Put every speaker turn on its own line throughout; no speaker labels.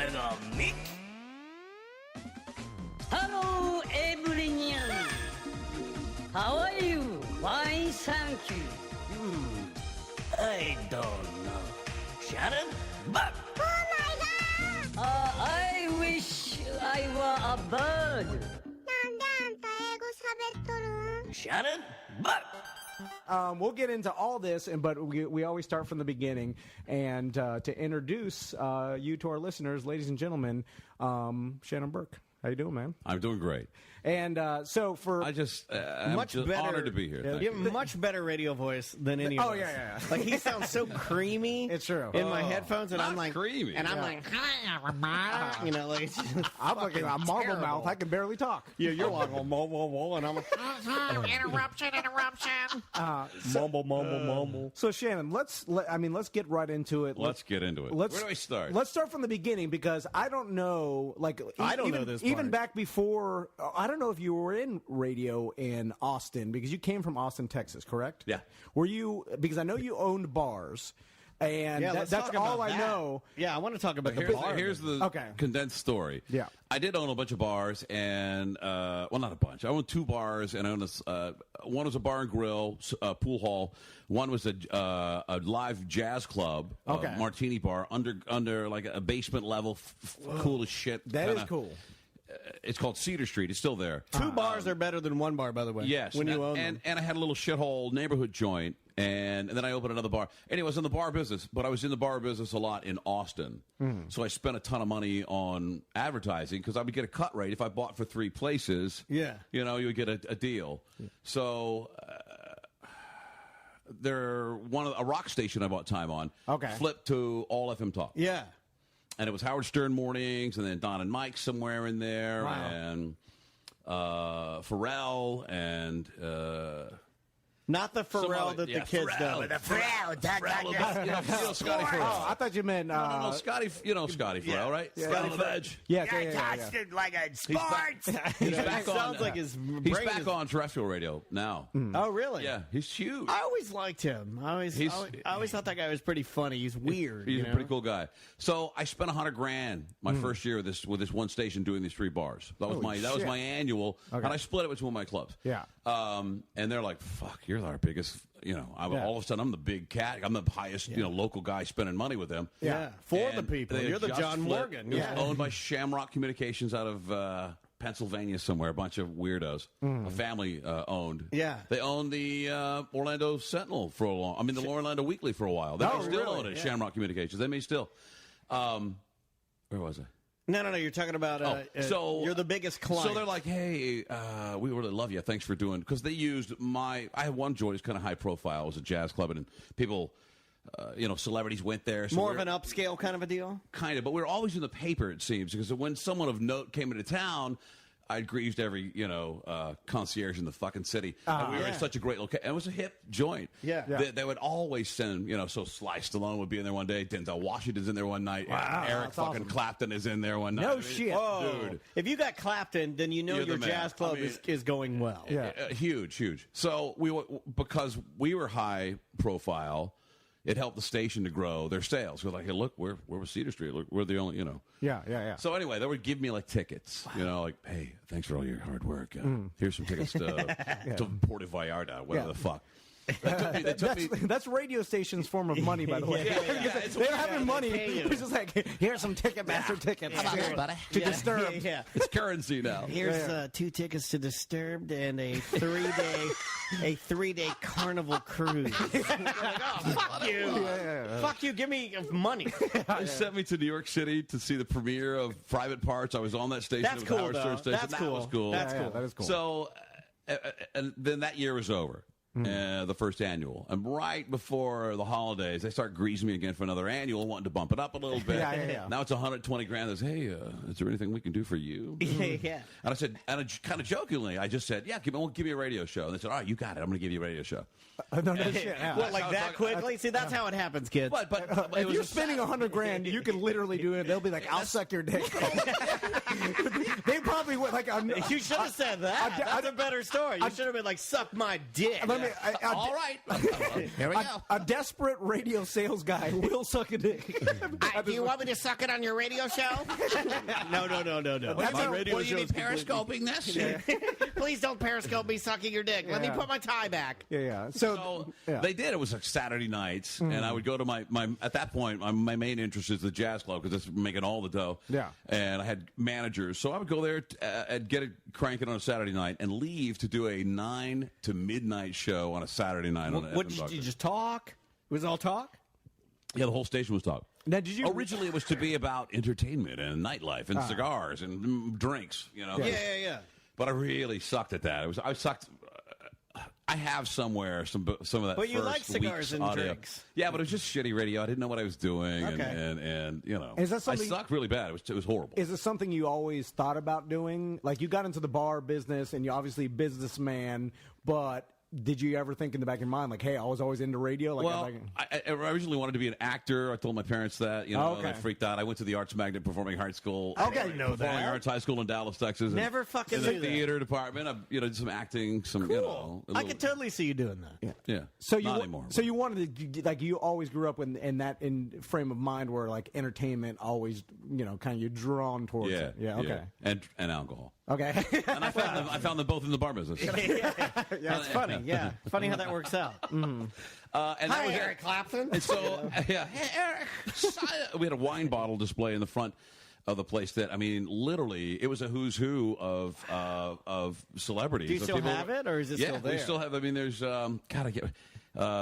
Megami.
Hello, everyone. How are you? Fine, thank you.
I don't know. Shannon? But
Oh my god!
I wish I were a bird.
なんであんた英語喋っとるん
Shannon? But
We'll get into all this, but we always start from the beginning. And to introduce you to our listeners, ladies and gentlemen, Shannon Burke. How you doing, man?
I'm doing great.
And so for
I'm just
better,
honored to be here. Thank
You
you.
have a much better radio voice than any of us.
yeah.
Like he sounds so creamy.
It's true.
In my headphones, and
not
I'm like
creamy.
and I'm like, hi, everybody. You know, like it's just
I'm looking at a marble
terrible.
mouth. I can barely talk.
Yeah, you're like, oh, whoa, and I'm like,
Interruption.
mumble.
So Shannon, let's get right into it.
Let's get into it. Where do I start?
Let's start from the beginning because I don't know. Like
I don't
even,
know this
even
part.
back before. I don't know if you were in radio in Austin because you came from Austin, Texas, correct?
Yeah.
Were you? Because I know you owned bars, and
Yeah, let's
that's
talk
all
about
I
that.
know.
Yeah, I want to talk about the
Here's,
bar.
here's the
Okay.
condensed story.
Yeah.
I did own a bunch of bars, and well, not a bunch. I owned 2 bars, and I owned one was a bar and grill, pool hall. One was a live jazz club,
Okay.
martini bar under like a basement level, cool as shit.
That is
kinda.
cool.
It's called Cedar Street. It's still there.
2 bars are better than 1 bar, by the way.
Yes,
when you own
and
them.
and I had a little shithole neighborhood joint, and then I opened another bar. Anyway, I was in the bar business, but I was in the bar business a lot in Austin. So I spent a ton of money on advertising because I would get a cut rate if I bought for 3 places.
Yeah.
You know, you would get a deal. So a rock station I bought time on.
Okay.
Flipped to all FM talk.
Yeah.
And it was Howard Stern mornings, and then Don and Mike somewhere in there,
Wow.
and Pharrell, and
Not the Pharrell
Some other-
that
yeah,
the kids
Pharrell,
know.
the Pharrell.
you know Scotty
Oh,
Pharrell.
I thought you meant.
No, Scotty. You know Scotty Pharrell, right?
Yeah.
Scotty
Yeah.
Fudge.
Yes,
I
yeah.
touched it like a sports.
He's
It
back
sounds
on.
like his
He's
brain
back
is-
on terrestrial radio now.
Oh, really?
Yeah, he's huge.
I always liked him. I always thought that guy was pretty funny. He's weird.
He's
you
a
know?
pretty cool guy. So I spent $100,000 my first year with this one station doing these 3 bars. That was
Holy
that was
shit.
my annual,
Okay.
and I split it between my clubs.
Yeah.
And they're like, "Fuck, you're our biggest." You know,
Yeah.
all of a sudden I'm the big cat. I'm the highest, local guy spending money with them.
Yeah, for the
And
people.
they
You're the
just
John
flipped.
Morgan.
It was
Yeah.
owned by Shamrock Communications out of Pennsylvania somewhere. A bunch of weirdos. A family owned.
Yeah.
They owned the Orlando Sentinel for a long. I mean, the Orlando Weekly for a while. They
Oh,
still
really?
own it. Shamrock Communications. They may still. Where was I?
No. You're talking about.
So
you're the biggest client.
So they're like, "Hey, we really love you. Thanks for doing." Because they used I had one joint. It's kind of high profile. It was a jazz club, and people, celebrities went there. So
more of an upscale kind of a deal.
kind of, but we were always in the paper. It seems because when someone of note came into town, I'd greased every concierge in the fucking city. And we were in such a great location. It was a hip joint.
Yeah.
They would always send, so Sly Stallone would be in there one day. Denzel Washington's in there one night.
Wow,
Eric
that's
fucking
awesome.
Clapton is in there one night.
No
I mean,
shit.
dude.
If you got Clapton, then you know
You're the
your
man.
jazz club
I mean-
is going well.
Yeah.
Huge. So because we were high profile, it helped the station to grow their sales. We're like, hey, look, we're with Cedar Street. Look, we're the only,
Yeah.
So anyway, they would give me like tickets, like, hey, thanks for all your hard work. Here's some tickets to Puerto Vallarta, whatever
Yeah.
the fuck. They took me.
That's radio station's form of money, by the way. They're having money.
pay you.
It's just like, here's some Ticketmaster tickets to Disturb.
Yeah.
It's currency now.
Here's 2 tickets to Disturbed and a 3-day Carnival cruise. Fuck you! Fuck you! Give me money.
They sent me to New York City to see the premiere of Private Parts. I was on that station.
That's
It was
cool,
Howard Stern
though.
station.
That's
That
cool.
was cool.
That's cool.
That is cool.
So, and then that year was over. The first annual. And right before the holidays, they start greasing me again for another annual, wanting to bump it up a little bit.
Yeah.
Now it's $120,000. They say, hey, is there anything we can do for you?
Yeah.
And I said, kind of jokingly, I just said, yeah, give me a radio show. And they said, all right, you got it. I'm going to give you a radio show.
No shit. Yeah.
What, like that quickly? See, that's how it happens, kids.
But
If
it was
you're
a
spending $100,000, you can literally do it. They'll be like, "I'll suck your dick." They probably would like.
You should have said that. That's a better story. You should have been like, "Suck my dick."
Let mean,
All right. Here we go.
a desperate radio sales guy will suck a dick.
Do you want me to suck it on your radio show? No.
That's
My
how-
radio
What, you be
show's completely-
periscoping this?
Please don't periscope me sucking your dick. Let me
Yeah.
put my tie back.
Yeah.
So
yeah.
they did. It was like Saturday nights, and I would go to my at that point, my main interest is the jazz club because it's making all the dough.
Yeah.
And I had managers, so I would go there and get it cranking on a Saturday night and leave to do a 9 to midnight show on a Saturday night.
What did you just talk? It was all talk?
Yeah, the whole station was talk.
Now, did you
Originally, it was to be about entertainment and nightlife and cigars and drinks, you know.
Yeah.
But I really sucked at that. I sucked. I have somewhere some of that.
But you
first
like cigars
week's
and
audio.
drinks.
Yeah, but it was just shitty radio. I didn't know what I was doing,
Okay.
and you know,
Is that something-
I sucked really bad. It was horrible.
Is it something you always thought about doing? Like, you got into the bar business, and you're obviously a businessman, but did you ever think in the back of your mind, like, hey, I was always into radio? Like,
Well, I originally wanted to be an actor. I told my parents that. You know,
Okay.
they freaked out. I went to the Arts Magnet Performing Arts School.
Okay, you know
Performing
that.
Arts High School in Dallas, Texas. and
Never fucking
in the
knew that.
theater department. I did some acting, some you know. a
I
little-
could totally see you doing that.
Yeah.
so you
not anymore.
so you wanted to, like, you always grew up in that frame of mind where, like, entertainment always, you know, kind of you're drawn towards
yeah,
it. Yeah. Okay.
and alcohol.
Okay.
And I found them both in the bar business.
That's funny. Yeah. Funny how that works out.
And that
Hi,
was it.
Eric Clapton.
And so, yeah, hey, Eric. We had a wine bottle display in the front of the place that, I mean, literally, it was a who's who of celebrities.
Do you
of
still
people-
have it, or is it
yeah,
still there?
we still have. I mean, there's God, I get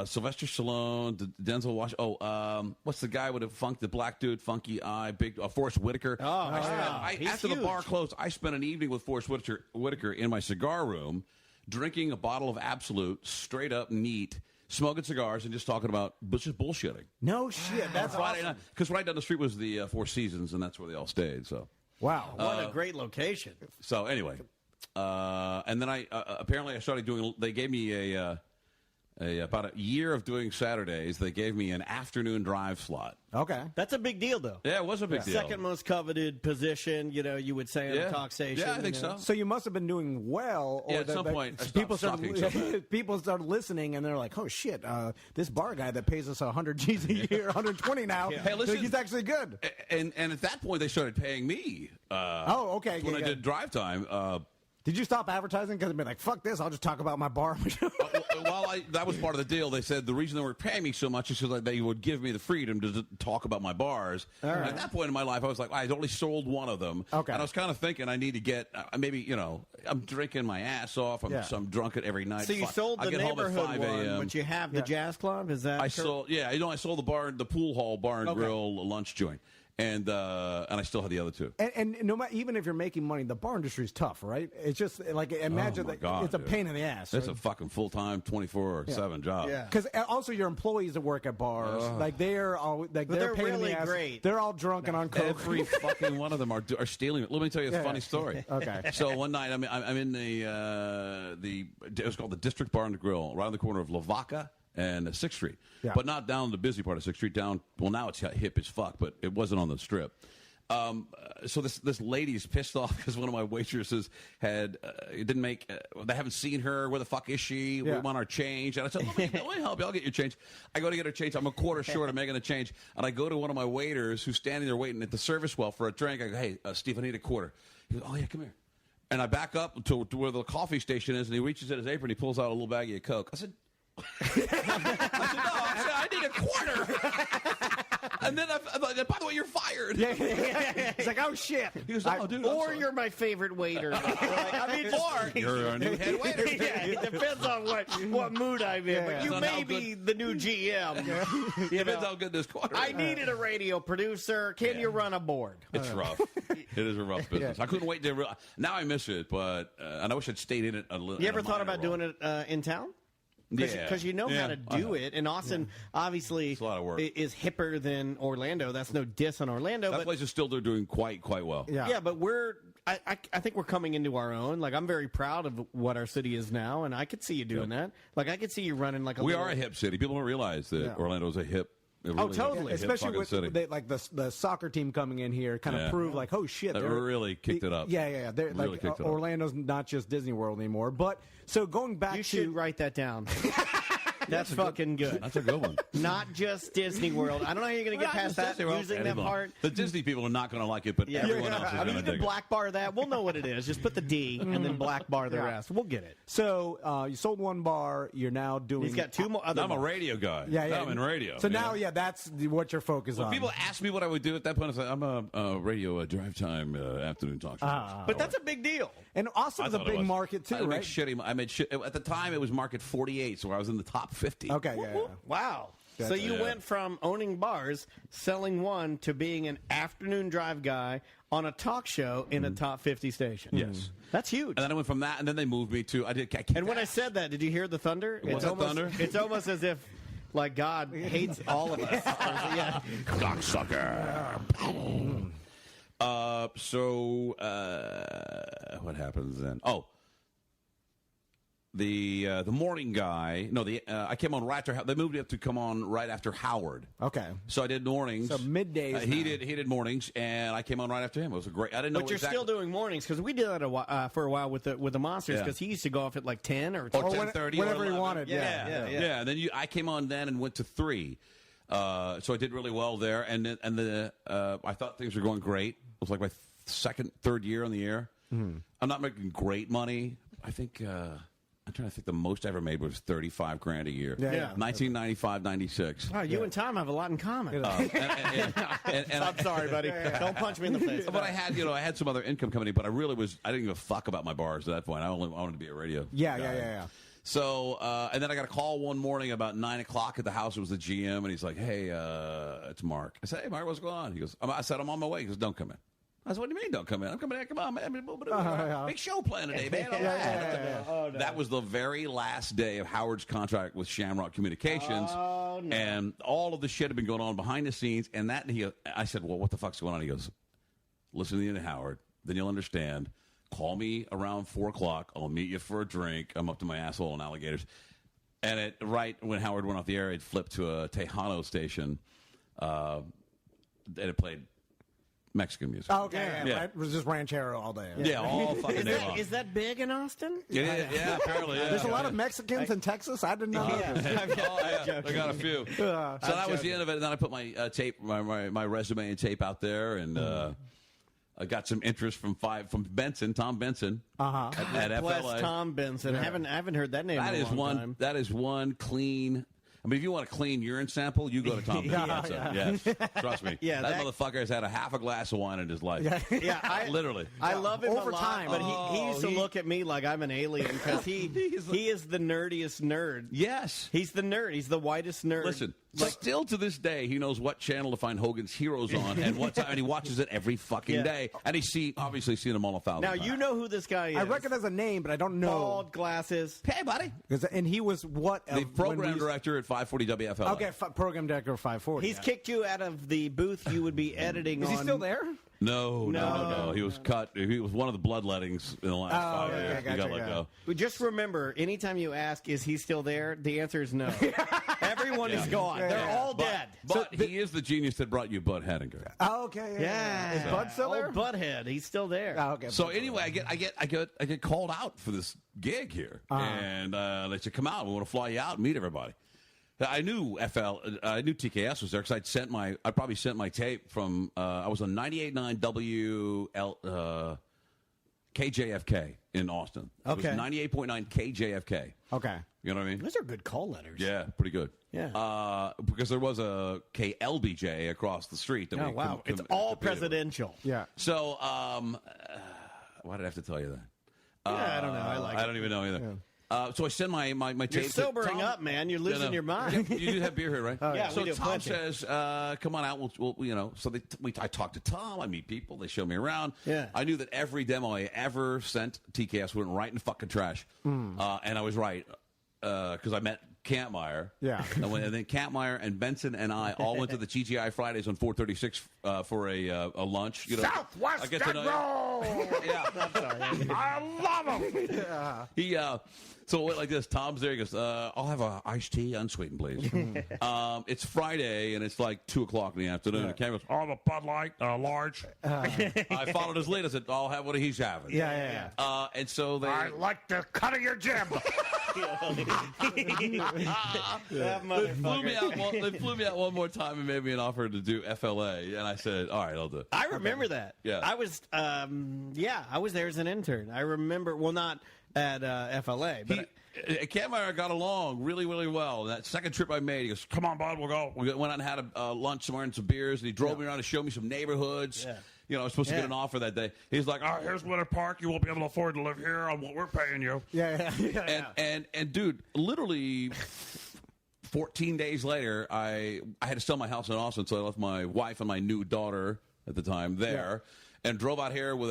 Sylvester Stallone, Denzel Washington. What's the guy with the black dude, funky eye, big Forrest Whitaker?
He's
After the bar
huge.
closed, I spent an evening with Forrest Whitaker in my cigar room, drinking a bottle of Absolute, straight up neat, smoking cigars, and just talking about just bullshitting.
No shit. That's
Friday
awesome.
night, because right down the street was the Four Seasons, and that's where they all stayed. So
Wow.
What a great location.
anyway, and then I apparently I started doing. They gave me about a year of doing Saturdays. They gave me an afternoon drive slot.
Okay.
That's a big deal, though.
Yeah, it was a big deal.
Second most coveted position, you would say on
Yeah.
the talk station.
Yeah, I think
you know.
so.
So you must have been doing well. Or
Yeah, at some point, I stopped
people
sucking
started
so bad.
people started listening, and they're like, "Oh shit, this bar guy that pays us 100 G's a year, 120 now,
Hey, listen.
he's actually good."
And at that point, they started paying me.
Oh, okay.
When
yeah,
I
yeah.
did drive time.
Did you stop advertising because they'd be like, "Fuck this, I'll just talk about my bar."
That was part of the deal. They said the reason they were paying me so much is because they would give me the freedom to talk about my bars.
right.
And at that point in my life, I was like, I only sold one of them.
Okay.
And I was kind of thinking I need to get maybe I'm drinking my ass off. I'm drunk at every night.
So you sold
I
the
get home at
neighborhood
5
one,
a.m.
but you have the jazz club? Is that
I
correct?
sold, I sold the pool hall bar and grill lunch joint, and I still had the other two.
And no matter, even if you're making money, the bar industry is tough, right? It's just like, imagine
Oh, my
that
God,
it's a
dude.
pain in the ass.
It's a fucking full-time 24/7 job.
Yeah.
Because also your employees that work at bars, like they're all like
they're
pain in
really
the ass.
great.
They're all drunk and on coke.
Every fucking one of them are stealing it. Let me tell you a funny story.
Okay.
So one night I'm in it was called the District Bar and Grill, right on the corner of Lavaca and 6th Street,
Yeah.
but not down the busy part of 6th Street. Now it's hip as fuck, but it wasn't on the strip. So this lady's pissed off because one of my waitresses had didn't make. They haven't seen her. Where the fuck is she? We
Yeah.
want our change. And I said, let me help you. I'll get your change. I go to get her change. I'm a quarter short of making a change, and I go to one of my waiters who's standing there waiting at the service well for a drink. I go, hey, Steve, I need a quarter. He goes, oh yeah, come here. And I back up to where the coffee station is, and he reaches in his apron. He pulls out a little baggie of Coke. I said, no, I need a quarter. And then by the way, you're fired.
It's like, oh shit.
He goes, oh, dude, I'm
Or
sorry."
you're my favorite waiter. Or
You're our new head waiter.
yeah, it depends on what mood I'm in. But you
Depends on
may
how
be the new GM. You
Depends
know,
how good this quarter
I
is.
needed a radio producer. Can you run a board?
It's rough. It is a rough business. I couldn't wait to. Now I miss it, but and I wish I'd stayed in it a little.
You ever thought about doing it in town? Because you know how to do it, and Austin obviously
a lot of work.
is hipper than Orlando. That's no diss on Orlando,
That
but
place is still doing quite well.
Yeah.
but I think we're coming into our own. Like, I'm very proud of what our city is now, and I could see you doing that. Like, I could see you running like a
We
little,
are a hip city. People don't realize that Orlando's a hip It really
totally.
hit
Especially
fucking
with
city.
like the soccer team coming in here, kind of proved like, oh shit,
That really kicked it up.
Yeah. They're
Really
like
kicked it up.
Orlando's not just Disney World anymore. But so going back
You
to
should write that down. That's fucking good.
That's a good one.
Not just Disney World. I don't know how you're going to get past that using that part.
The Disney people are not going to like it, but everyone else is
I
going
mean,
to
you
dig
can
it.
black bar that. We'll know what it is. Just put the D and then black bar the rest. We'll get it.
so you sold one bar. You're now doing.
He's got two more other
I'm a
bars.
radio guy.
Yeah.
I'm in radio.
So
you
now,
know?
that's what you're focused
When
on.
people ask me what I would do at that point, I was like, I'm a radio drive time afternoon talk show.
But that's a big deal.
and Austin's a
thought it
big
was.
market too,
I
right?
made shit. At the time, it was market 48, so I was in the top 50.
Okay, yeah.
Wow. So you went from owning bars, selling one, to being an afternoon drive guy on a talk show in a top 50 station.
Yes.
That's huge.
And then I went from that, and then they moved me to
And when I said that, did you hear the thunder?
Was that thunder?
It's almost as if, like, God hates all of us. Yeah.
Cocksucker. What happens then? Oh. The morning guy. No, I came on right after. They moved me up to come on right after Howard.
Okay.
So I did mornings.
So middays
He
now.
did mornings, and I came on right after him. It was a great. I didn't know.
But you're
exactly,
still doing mornings, because we did that for a while with the Monsters,
Yeah.
because he used to go off at like 10 or
or
12.
10:30,
whenever
or
he
11.
wanted.
Yeah.
And then I came on then and went to 3. So I did really well there, and I thought things were going great. It was like my third year on the air.
Mm-hmm.
I'm not making great money. I think I'm trying to think. The most I ever made was $35,000 a year.
Yeah.
1995, 96.
Wow, you and Tom have a lot in common.
And
I'm sorry, buddy. Don't punch me in the face.
But I had some other income coming in, but I didn't give a fuck about my bars at that point. I wanted to be a radio.
Yeah.
So, and then I got a call one morning about 9 o'clock at the house. It was the GM, and he's like, "Hey, it's Mark." I said, "Hey, Mark, what's going on?" He goes, "I said I'm on my way." He goes, "Don't come in." I said, "What do you mean, don't come in? I'm coming in. Come on, man. Big show plan today, man."
Oh, no.
That was the very last day of Howard's contract with Shamrock Communications.
Oh, no.
And all of the shit had been going on behind the scenes. And I said, "Well, what the fuck's going on?" He goes, "Listen to the end of Howard. Then you'll understand. Call me around 4 o'clock. I'll meet you for a drink. I'm up to my asshole in alligators." And right when Howard went off the air, it flipped to a Tejano station. And it played Mexican music.
Oh, okay.
Yeah.
It was just ranchero all day.
Yeah, all fucking day long.
Is that big in Austin?
Yeah, apparently. Yeah.
There's a lot of Mexicans in Texas. I didn't know.
I got a few. So that was the end of it. And then I put my tape, my resume and tape out there, and I got some interest from Tom Benson, at
Bless
FLA.
Tom Benson. I haven't heard that name
That
in a
is
long
one.
time.
That is one clean. I mean, if you want a clean urine sample, you go to Tom Benson. Yes, trust me.
Yeah,
that
that-
motherfucker has had a half a glass of wine in his life.
Yeah,
Literally.
I love him
Over
a lot,
time.
but he used to look at me like I'm an alien, because he is the nerdiest nerd.
Yes.
He's the nerd. He's the whitest nerd.
Listen, still to this day, he knows what channel to find Hogan's Heroes on, and what time, and he watches it every fucking
Yeah.
day. And he's obviously seen them all 1,000
Now
times.
you know who this guy is.
I recognize a name, but I don't know.
Bald glasses.
Hey, buddy.
And he was what?
The program director at 540 WFL.
Okay, program director 540.
He's kicked you out of the booth you would be editing
Is
on.
he still there?
No. He was cut. He was one of the bloodlettings in the last 5 years.
okay,
He got
gotcha,
let go.
But just remember, anytime you ask, is he still there? The answer is no. Everyone is gone. They're all dead.
But he is the genius that brought you Bud Hedinger.
Oh, okay.
Yeah.
Is Bud still there?
Old Butthead. He's still there.
Oh, okay.
So anyway, I get called out for this gig here, and they said, "Come out. We want to fly you out and meet everybody." I knew TKS was there because I probably sent my tape from I was on 98.9 KJFK in Austin.
Okay.
It was 98.9 KJFK.
Okay.
You know what I mean?
Those are good call letters.
Yeah, pretty good.
Yeah.
Because there was a KLBJ across the street. That
Oh,
we
wow. It's
competed
all
with.
presidential.
Yeah.
So, why did I have to tell you that?
Yeah, I don't know. I like
I
it.
don't even know either. So I send my tape.
You're sobering
to Tom.
up, man. You're losing your mind.
You do have beer here, right?
yeah,
So
we do,
Tom
plenty.
says, "Come on out. We'll." So I talk to Tom. I meet people. They show me around.
Yeah.
I knew that every demo I ever sent TKS went right in the fucking trash, and I was right because I met Kampmeyer.
Yeah.
And then Kampmeyer and Benson and I all went to the TGI Fridays on 436 for a lunch. You know,
Southwest
I get to know
roll.
Yeah.
I love him.
He so it went like this. Tom's there. He goes, "I'll have a iced tea, unsweetened, please." It's Friday and it's like 2:00 in the afternoon. And Cam goes, "I'll have a Bud Light, large." I followed his lead. I said, "I'll have what he's having."
Yeah.
And so they.
I like the cut of your jib.
They flew me out one more time and made me an offer to do FLA, and I said, "All right, I'll do it."
I remember that.
Yeah.
I was I was there as an intern. I remember, well, not at FLA, but
Cam and I got along really, really well. That second trip I made, he goes, "Come on, bud, we'll go." We went out and had a lunch somewhere and some beers, and he drove me around to show me some neighborhoods.
Yeah.
You know, I was supposed to get an offer that day. He's like, "All right, here's Winter Park. You won't be able to afford to live here on what we're paying you." And dude, literally 14 days later, I had to sell my house in Austin, so I left my wife and my new daughter at the time there, and drove out here with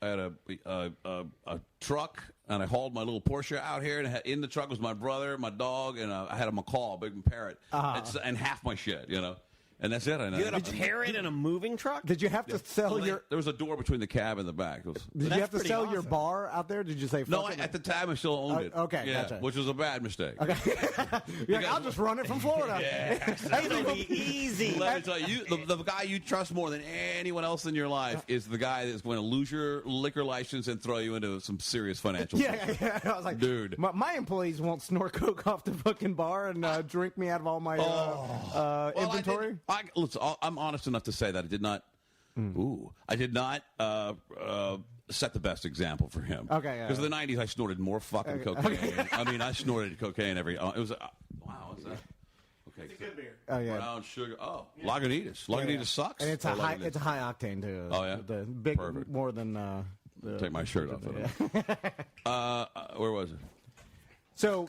I had a truck, and I hauled my little Porsche out here, and in the truck was my brother, my dog, and I had a macaw, a big parrot, and half my shit, you know. And that's it.
you had a parrot in a moving truck?
Did you have to sell your?
There was a door between the cab and the back.
Did you have to
pretty
sell your
awesome.
bar out there? Did you say?
No,
Fuck it?
at the time I still owned it.
Okay, gotcha.
Which was a bad mistake.
Okay. You're like, I'll just run it from Florida.
It'll be easy.
Let me tell you, the guy you trust more than anyone else in your life is the guy that's going to lose your liquor license and throw you into some serious financial trouble.
Yeah. I was like,
Dude.
my employees won't snort coke off the fucking bar and drink me out of all my inventory.
Listen, I'm honest enough to say that I did not. I did not set the best example for him.
Okay, yeah.
Because in the '90s, I snorted more fucking cocaine. I mean, I snorted cocaine every. It was wow. What's that? Okay.
Good beer.
Oh yeah.
Brown sugar. Oh, Lagunitas. Lagunitas sucks.
And it's
Or
a high.
Lagunitas?
It's a high octane too.
Oh, yeah?
The big
Perfect.
more than.
Take my shirt off. Where was it?
So,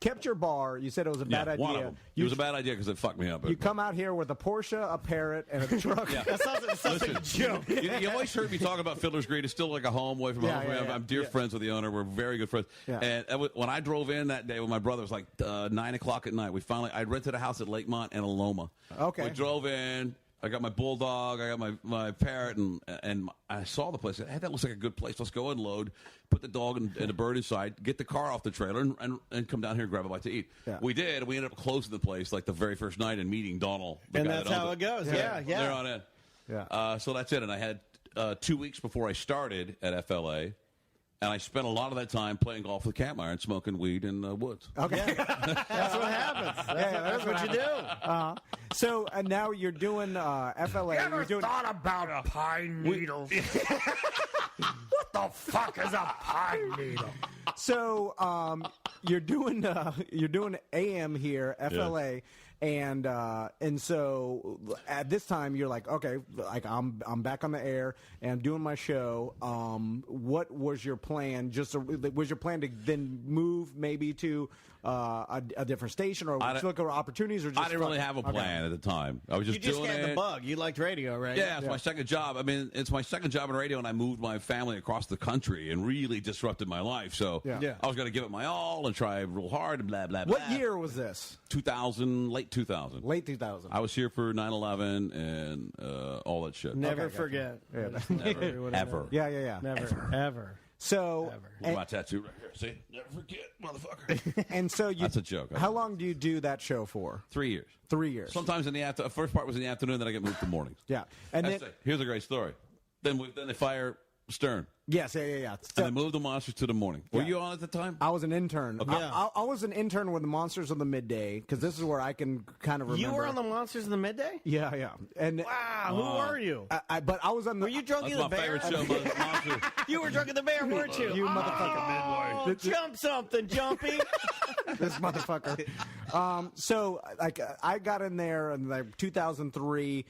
kept your bar. You said it was a bad idea.
One of them. It was a bad idea because it fucked me up.
You come out here with a Porsche, a parrot, and a truck.
That sounds like a joke.
You always heard me talk about Fiddler's Green. It's still like a home away from home. I'm dear friends with the owner. We're very good friends.
Yeah.
And when I drove in that day with my brother, it was like 9 o'clock at night. I rented a house at Lakemont and Aloma.
Okay.
We drove in. I got my bulldog. I got my parrot, and I saw the place. I said, "Hey, that looks like a good place. Let's go unload, put the dog and the bird inside, get the car off the trailer, and come down here and grab a bite to eat."
Yeah.
We did. We ended up closing the place like the very first night and meeting Donald. The
And
guy
that's
that
how
owns
it goes. Yeah.
They're on in.
Yeah.
So that's it. And I had 2 weeks before I started at FLA. And I spent a lot of that time playing golf with Kampmeyer and smoking weed in the woods.
Okay.
That's what happens. That's what you do.
So now you're doing FLA.
Ever
You're doing.
thought about pine needles? What the fuck is a pine needle?
So you're doing AM here, FLA, and so at this time you're like, okay, like I'm back on the air and I'm doing my show. What was your plan? Was your plan to then move maybe to a different station or look at opportunities? Or just
I didn't really have a plan at the time. I was
You
just
just
doing
had
it.
the bug. You liked radio, right?
Yeah, it's my second job. I mean, it's my second job in radio, and I moved my family across the country and really disrupted my life. So
Yeah.
I was going to give it my all and try real hard and blah, blah, blah.
What year was this?
2000, late 2000.
Late 2000.
I was here for 9/11 and all that shit.
Never forget.
Never, ever.
Yeah.
Never, ever.
So
Look at my tattoo right here. See? Never forget, motherfucker.
and so you.
That's a joke.
How long do you do that show for?
3 years.
3 years.
Sometimes in the afternoon. First part was in the afternoon, then I get moved to mornings.
Yeah, and then
Here's a great story. Then they fire Stern.
yes, yeah.
And
So,
they moved the Monsters to the morning. Were
Yeah.
you on at the time?
I was an intern.
Yeah.
I was an intern with the Monsters of the Midday because this is where I can kind of remember.
You were on the Monsters of the Midday?
Yeah. And
Wow, who are you?
but I was on the.
Were you drunk in
That's
the
my
bear?
favorite show, Monsters.
You were drunk in the bear, weren't you?
You motherfucker.
Oh, jump something, Jumpy.
This motherfucker. So like I got in there in like 2003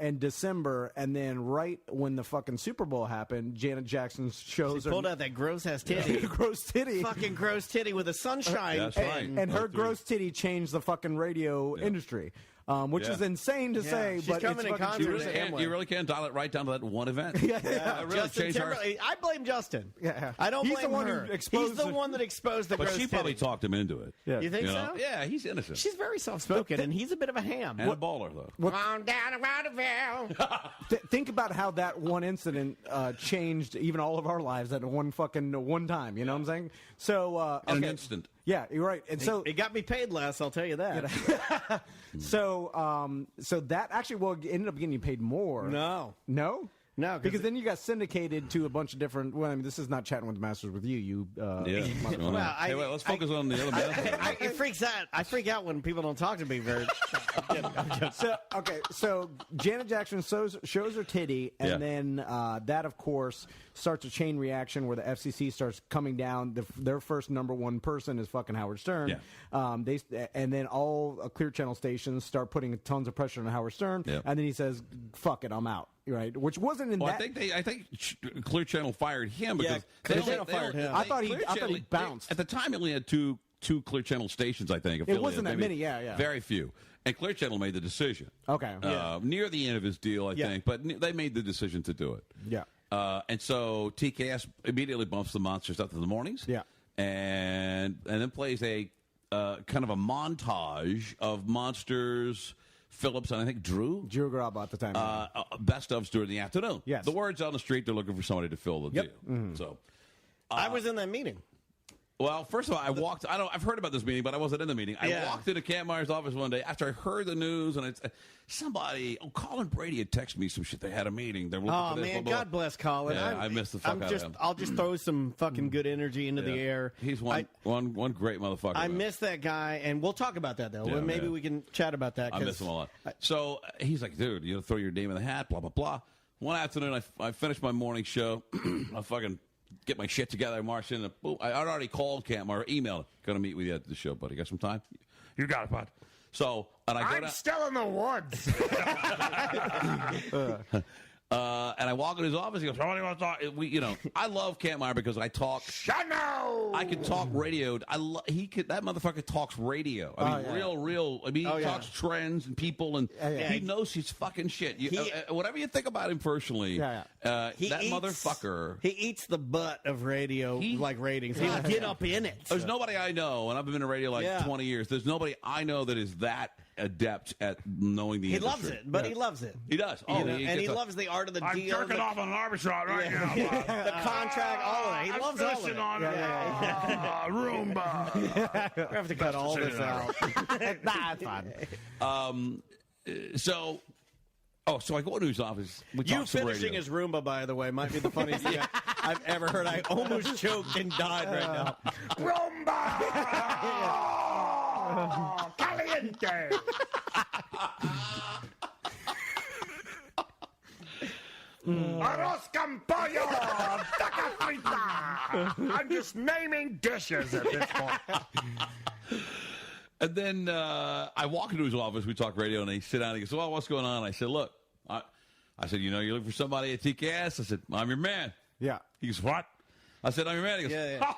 in December, and then right when the fucking Super Bowl happened, Janet Jackson's shows
Pulled out that gross ass titty.
gross titty.
Fucking gross titty with a sunshine.
That's right.
And her
03.
gross titty changed the fucking radio industry. which is insane to say.
She's
but
coming
it's
in
fucking
concert
true.
with Amway.
You really can dial it right down to that one event. Really
Justin
changed our-
Timberlake. I blame Justin.
Yeah.
I don't
He's
blame
the one
her.
who exposed
He's the
the-
one that exposed the
But
gross
she probably
titty.
talked him into it.
Yeah.
You think
You
so?
know? Yeah, he's innocent.
She's very soft-spoken, and he's a bit of a ham.
and a baller, though.
Come on down to Waterville.
Think about how that one incident changed even all of our lives at one time. You know what I'm saying? So
In an
okay.
instant.
Yeah, you're right. And so
It got me paid less, I'll tell you that.
so that actually ended up getting you paid more.
No.
No?
No, 'cause
because then you got syndicated to a bunch of different. Well, I mean, this is not chatting with the masters with you. You,
Yeah.
Well,
Hey, wait, let's focus on the other man.
It freaks out. I freak out when people don't talk to me very.
So Janet Jackson shows her titty, and
Yeah.
then that, of course, starts a chain reaction where the FCC starts coming down. Their first number one person is fucking Howard Stern.
Yeah.
And then all Clear Channel stations start putting tons of pressure on Howard Stern,
Yeah.
and then he says, "Fuck it, I'm out." Right, which wasn't in
Well,
that.
I think Clear Channel fired him because
Clear Channel fired him.
I thought he bounced.
At the time, he only had two Clear Channel stations, I think.
It wasn't
affiliated,
that
maybe
many, yeah.
Very few. And Clear Channel made the decision.
Okay.
Near the end of his deal, I
Yeah.
think, but they made the decision to do it.
Yeah.
And so TKS immediately bumps the Monsters up to the mornings.
Yeah.
And then plays a kind of a montage of Monsters, Phillips, and I think Drew
Graba at the time.
best ofs during the afternoon.
Yes.
The word's on the street, they're looking for somebody to fill the deal. So,
I was in that meeting.
well, first of all, I've heard about this meeting, but I wasn't in the meeting. I walked into Kampmeyer's office one day after I heard the news, and Colin Brady had texted me some shit. They had a meeting. They were looking
Oh
for this,
man,
blah, blah,
God
blah.
bless Colin.
Yeah, I missed the fuck out of him.
I'll just throw some fucking good energy into the air.
He's one great motherfucker.
I
man.
miss that guy, and we'll talk about that though.
Yeah,
Maybe
yeah.
we can chat about that.
I
'cause
miss him a lot. So he's like, dude, you throw your name in the hat, blah, blah, blah. One afternoon, I finished my morning show. I fucking get my shit together. I marched in. Boom, I'd already called Kampmeyer, emailed. Going to meet with you at the show, buddy. Got some time?
You got it, bud.
So, and I go
I'm
down.
still in the woods.
And I walk in his office. He goes, "Oh, what do you want to talk?" I love Kampmeyer because I talk.
Shano!
I can talk radio. That motherfucker talks radio. I mean, real. I mean, he talks trends and people, and he knows his fucking shit. Whatever you think about him personally, that motherfucker.
He eats the butt of radio, like ratings. He'll get up in it.
There's nobody I know, and I've been in radio like 20 years. There's nobody I know that is that adept at knowing the industry.
He loves it, but he loves it.
He does.
He loves the art of the
I'm
deal.
jerking off on an arbitrage right now.
The contract, all of it. He
I'm
loves all of
fishing
it.
on Roomba.
We have to cut all this out.
Nah, it's fine.
So I go into his office. We
You
talk some
finishing
radio.
his Roomba, by the way, might be the funniest thing I've ever heard. I almost choked and died right now.
Roomba! Caliente! Arroz con pollo! Taca frita! I'm just naming dishes at this point.
And then I walk into his office. We talk radio, and he sit down. And he goes, "Well, what's going on?" I said, "Look, I said, you're looking for somebody at TKS." I said, "I'm your man."
Yeah.
He goes, "What?" I said, "I'm your man." He goes,
Yeah.
"Oh,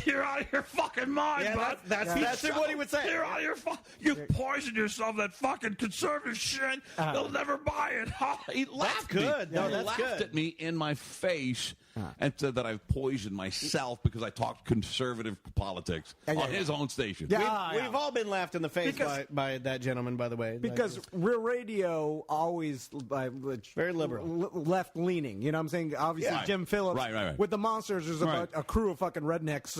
you're out of your fucking mind,
Yeah,
bud."
that's what he would say.
You're out of your You poisoned yourself, that fucking conservative shit. They'll never buy it.
He laughed
good.
at me.
No,
He
that's
laughed
good.
at me in my face and said that I've poisoned myself because I talked conservative politics on his own station.
Yeah.
We've all been laughed in the face
Because-
by that gentleman, by the way.
Because real radio always
Very liberal.
left leaning. You know what I'm saying? Obviously,
Yeah.
Jim Phillips
Right.
with the Monsters is about a crew of fucking rednecks.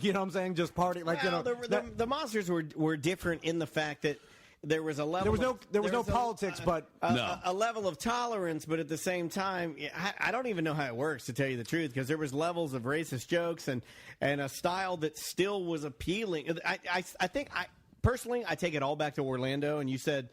You know what I'm saying? Just party like
Well, the Monsters were different in the fact that there was a level.
There was no politics, but
a level of tolerance, but at the same time, I don't even know how it works, to tell you the truth, because there was levels of racist jokes and a style that still was appealing. I think personally, I take it all back to Orlando, and you said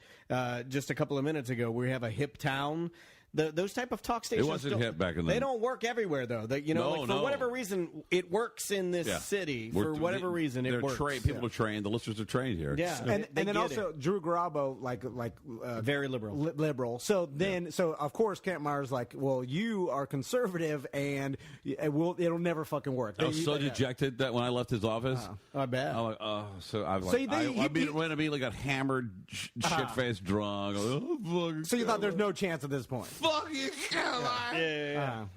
just a couple of minutes ago we have a hip town. those type of talk stations.
It wasn't hip back in the.
They don't work everywhere though. For whatever reason, it works in this city. For whatever reason, it works.
People are trained. The listeners are trained here.
Yeah,
and then also Drew Garabo,
very liberal.
Liberal. So then, of course, Kampmeyer's like, well, you are conservative, and it'll never fucking work.
I was so dejected that when I left his office.
I bet.
I'm like, so I was
So
like, I immediately got hammered, shit-faced drunk.
So you thought there's no chance at this point?
Fuck you, Caroline.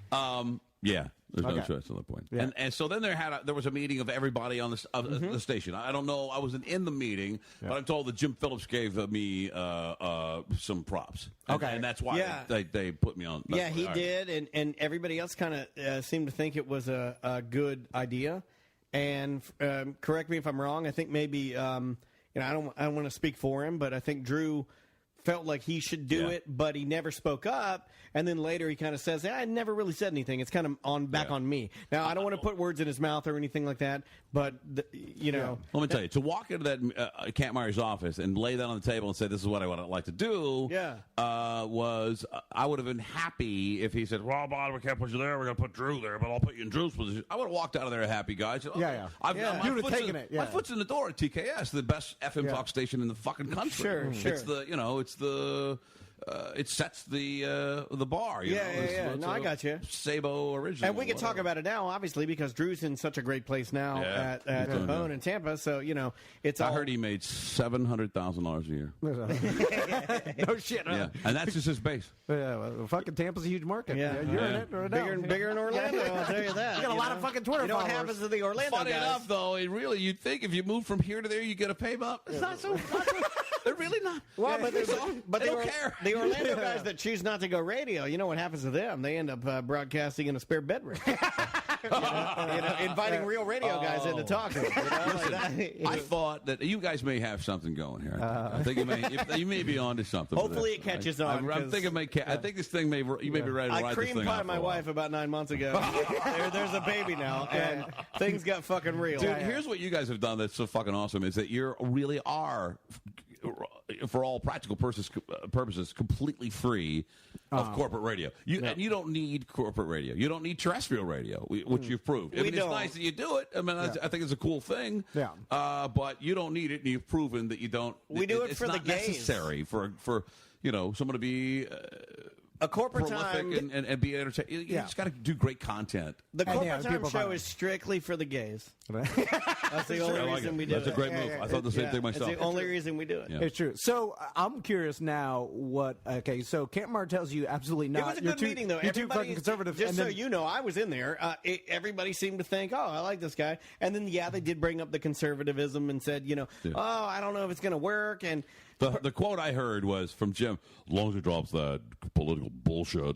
Yeah. There's no choice at that point. Yeah. And so then there was a meeting of everybody on the station. I don't know. I wasn't in the meeting, but I'm told that Jim Phillips gave me some props. And that's why they put me on.
Yeah, he did, and everybody else kind of seemed to think it was a good idea. And correct me if I'm wrong. I think maybe I don't want to speak for him, but I think Drew felt like he should do it, but he never spoke up. And then later he kind of says, I never really said anything. It's kind of back on me. Now, I don't want to put words in his mouth or anything like that, but, Let
me tell you, to walk into that Kampmeyer's office and lay that on the table and say, this is what I would like to do, I would have been happy if he said, well, Bob, we can't put you there. We're going to put Drew there, but I'll put you in Drew's position. I would have walked out of there happy, guys.
You would have taken it.
My foot's in the door at TKS, the best FM talk station in the fucking country.
Sure.
It sets the bar.
No, I got you.
Sabo original.
And we can talk about it now, obviously, because Drew's in such a great place now at Bone in Tampa. So, it's all...
I heard he made $700,000 a year.
No shit.
Yeah, and that's just his base.
Fucking Tampa's a huge market.
Yeah.
You're in it right now.
Bigger in Orlando, I'll tell you that.
You got a lot of fucking Twitter followers.
What happens to the Orlando
Funny
guys?
enough, though, you'd think if you move from here to there, you get a pay bump. It's not so... They're really not.
Well, but
they don't care.
The Orlando guys that choose not to go radio, you know what happens to them? They end up broadcasting in a spare bedroom. Inviting real radio guys in to talk to them.
I thought that you guys may have something going here. I think you may be onto something.
Hopefully it catches on.
I'm thinking I think this thing you may be ready to ride this thing
I cream pie my wife about 9 months ago. There's a baby now, and things got fucking real.
Dude, here's what you guys have done that's so fucking awesome is that you really are, for all practical purposes, completely free of corporate radio. And you don't need corporate radio. You don't need terrestrial radio, which you've proved. It's nice that you do it. I mean, I think it's a cool thing. Yeah. But you don't need it, and you've proven that you don't.
We do it for the gays.
It's not necessary for someone to be.
A corporate
prolific
time
and be entertaining. You just got to do great content.
The corporate time show is strictly for the gays. That's the only reason we do it.
That's a great move. I thought the same thing myself.
It's the only reason we do it.
Yeah.
It's true. So I'm curious now. So Kampmeyer tells you absolutely not.
It was a good meeting, though.
You're too fucking conservative.
Just so you know, I was in there. Everybody seemed to think, I like this guy. And then, they did bring up the conservatism and said, I don't know if it's going to work. And
the quote I heard was from Jim, as long as he drops that political bullshit, or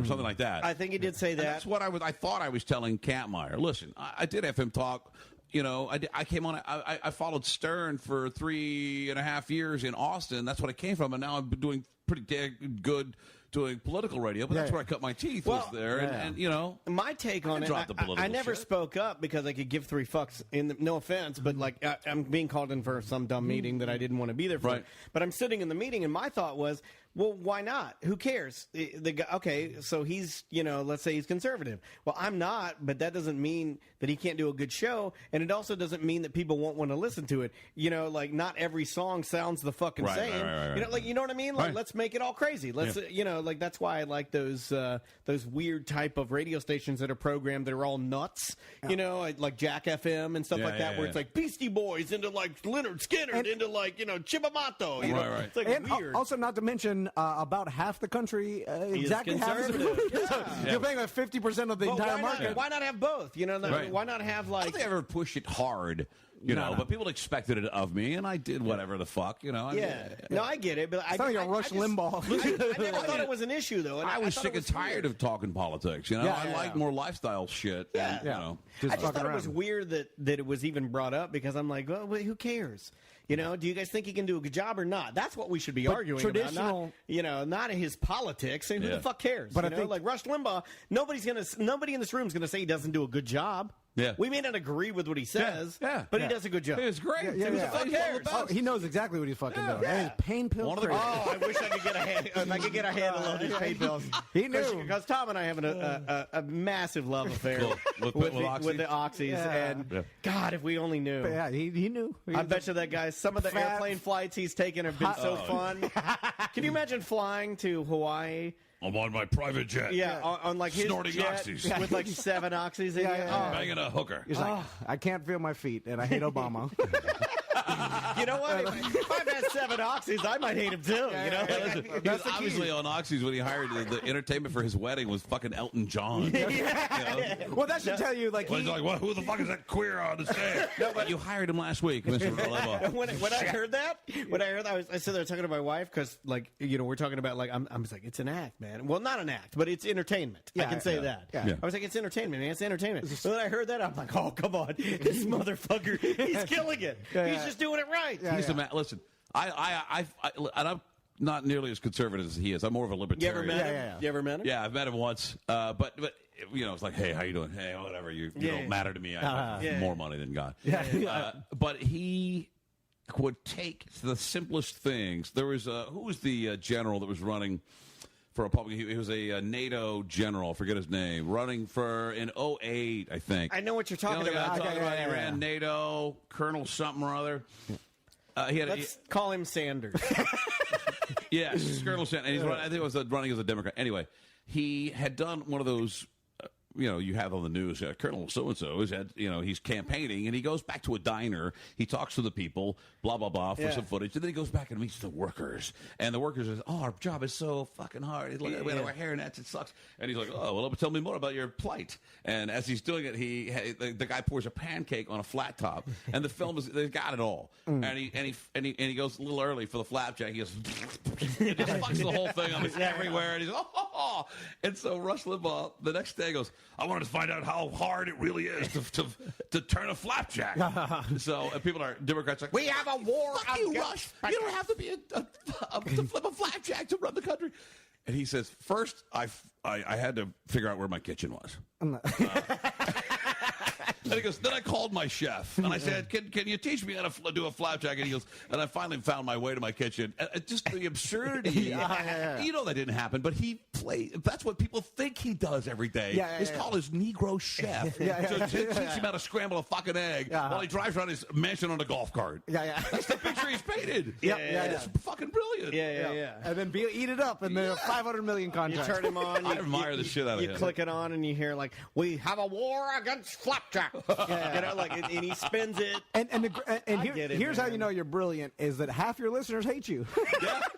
something like that.
I think he did say that.
And that's what I thought I was telling Kampmeyer. Listen, I did FM talk. I came on. I followed Stern for 3.5 years in Austin. That's what I came from, and now I'm doing pretty damn good doing political radio. But that's where I cut my teeth. Was there? And
my take on it. I never spoke up because I could give 3 fucks. No offense, but I'm being called in for some dumb meeting that I didn't want to be there for. Right. But I'm sitting in the meeting, and my thought was, well, why not? Who cares? The guy, okay, so he's, let's say he's conservative. Well, I'm not, but that doesn't mean that he can't do a good show, and it also doesn't mean that people won't want to listen to it. Not every song sounds the fucking same. Right. You know what I mean? Let's make it all crazy. Let's, that's why I like those weird type of radio stations that are programmed that are all nuts. Like Jack FM and stuff like that, where it's like Beastie Boys into Leonard Skinner into Chibamato. It's weird.
Also, not to mention. About half the country, exactly half. You're paying 50% of the entire market.
Why not have both? Why not have
I don't think I ever push it hard. But people expected it of me, and I did whatever the fuck, No,
I get it, but
it's not like a Rush Limbaugh.
I never thought it was an issue, though. And
I was sick and tired of talking politics. I like more lifestyle shit.
I just thought it was weird that it was even brought up because I'm like, well, who cares? Do you guys think he can do a good job or not? That's what we should be arguing about. Not his politics. And who the fuck cares? But I think, like Rush Limbaugh, nobody in this room is going to say he doesn't do a good job.
Yeah.
We may not agree with what he says, but he does a good job.
It's great.
Yeah,
Who the
yeah.
fuck cares?
Oh, he knows exactly what he's fucking doing. And he's pain pill
One of the-
crazy.
Oh, I wish I could get a handle on these pain pills.
He knew.
Because Tom and I have a massive love affair
With
with the oxys.
Yeah.
And God, if we only knew.
But yeah, he knew.
I bet you that guy, some of the
Fat-
airplane flights he's taken have been so fun. Can you imagine flying to Hawaii?
I'm on my private jet.
Yeah, on like his
Snorting
jet
oxys.
with like 7 oxys in
Yeah,
you.
yeah,
Oh.
Banging a hooker.
He's like, I can't feel my feet, and I hate Obama.
You know what? If I've had 7 oxys, I might hate him too. You know,
He was obviously on oxys when he hired the entertainment for his wedding was fucking Elton John. You know?
Well, that should tell you, like,
He's like, well, who the fuck is that queer on the stage? No, but you hired him last week, Mr. Ralevo.
when I heard that, I said there talking to my wife because, like, you know, we're talking about like I was like, it's an act, man. Well, not an act, but it's entertainment. I can say that.
Yeah.
I was like, it's entertainment, man. It's entertainment. So when I heard that, I'm like, oh, come on, this motherfucker, he's killing it. He's just doing it right.
He's the man. Listen, and I'm not nearly as conservative as he is. I'm more of a
You
libertarian.
ever met him?
Yeah.
You ever met him?
Yeah, I've met him once, but you know, it's like, hey, how you doing? Hey, whatever. You don't matter to me. I have more money than God. But he would take the simplest things. There was who was the general that was running for a public? He was a NATO general. I forget his name. Running for in 2008, I think.
I know what you're talking
You know the guy
about.
I'm talking about? He ran NATO, Colonel something or other. He had
Let's call him Sanders.
yes, Colonel Sanders. And I think it was running as a Democrat. Anyway, he had done one of those. You know, you have on the news, Colonel so-and-so is at, you know, he's campaigning, and he goes back to a diner. He talks to the people, blah, blah, blah, for some footage. And then he goes back and meets the workers. And the workers are, our job is so fucking hard. We have our hairnets, it sucks. And he's like, well, tell me more about your plight. And as he's doing it, the guy pours a pancake on a flat top. And the film they've got it all. And he goes a little early for the flapjack. He goes, it just fucks the whole thing up. It's everywhere. And he's oh. And so Rush Limbaugh the next day goes, I wanted to find out how hard it really is to turn a flapjack. So people are Democrats like, we have a war. Fuck you, Rush. You don't have to be to flip a flapjack to run the country. And he says, first I had to figure out where my kitchen was. And he goes, then I called my chef, and I said, can you teach me how to do a flapjack? And he goes, and I finally found my way to my kitchen. Just the absurdity. You know that didn't happen, but that's what people think he does every day. Is call his Negro chef to teach him how to scramble a fucking egg while he drives around his mansion on a golf cart. That's the picture he's painted. It's fucking brilliant.
And then eat it up in the 500 million
You
contract.
turn him on.
I admire the shit out of him.
You click it on, and you hear like, "We have a war against flapjack." You know, like, and he spins it.
Here's how you know you're brilliant: is that half your listeners hate you,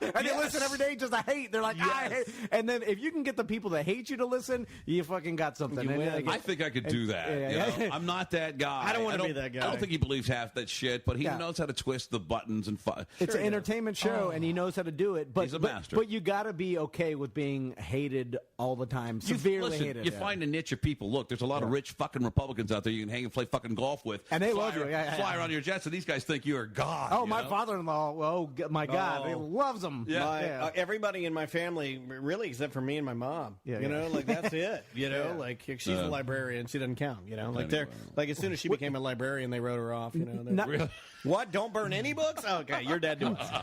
and they listen every day just to hate. They're like, I hate. And then if you can get the people that hate you to listen, you fucking got something.
I think I could do that. You know? I'm not that guy.
I don't want to be that guy.
I don't think he believes half that shit, but he knows how to twist the buttons and.
It's an entertainment show, and he knows how to do it. But
He's a master.
But you got to be okay with being hated all the time, severely hated.
You find a niche of people. Look, there's a lot of rich fucking Republicans out there you can hang and play fucking golf with,
and they love you.
Fly around your jets, and these guys think you are God.
Oh, my father-in-law. Oh my God, he loves them.
Everybody in my family, really, except for me and my mom. You know, like that's it. You know, like she's a librarian, she doesn't count. You know, like like as soon as she became a librarian, they wrote her off. You know,
Really?
What? Don't burn any books? Okay, you're dead to us.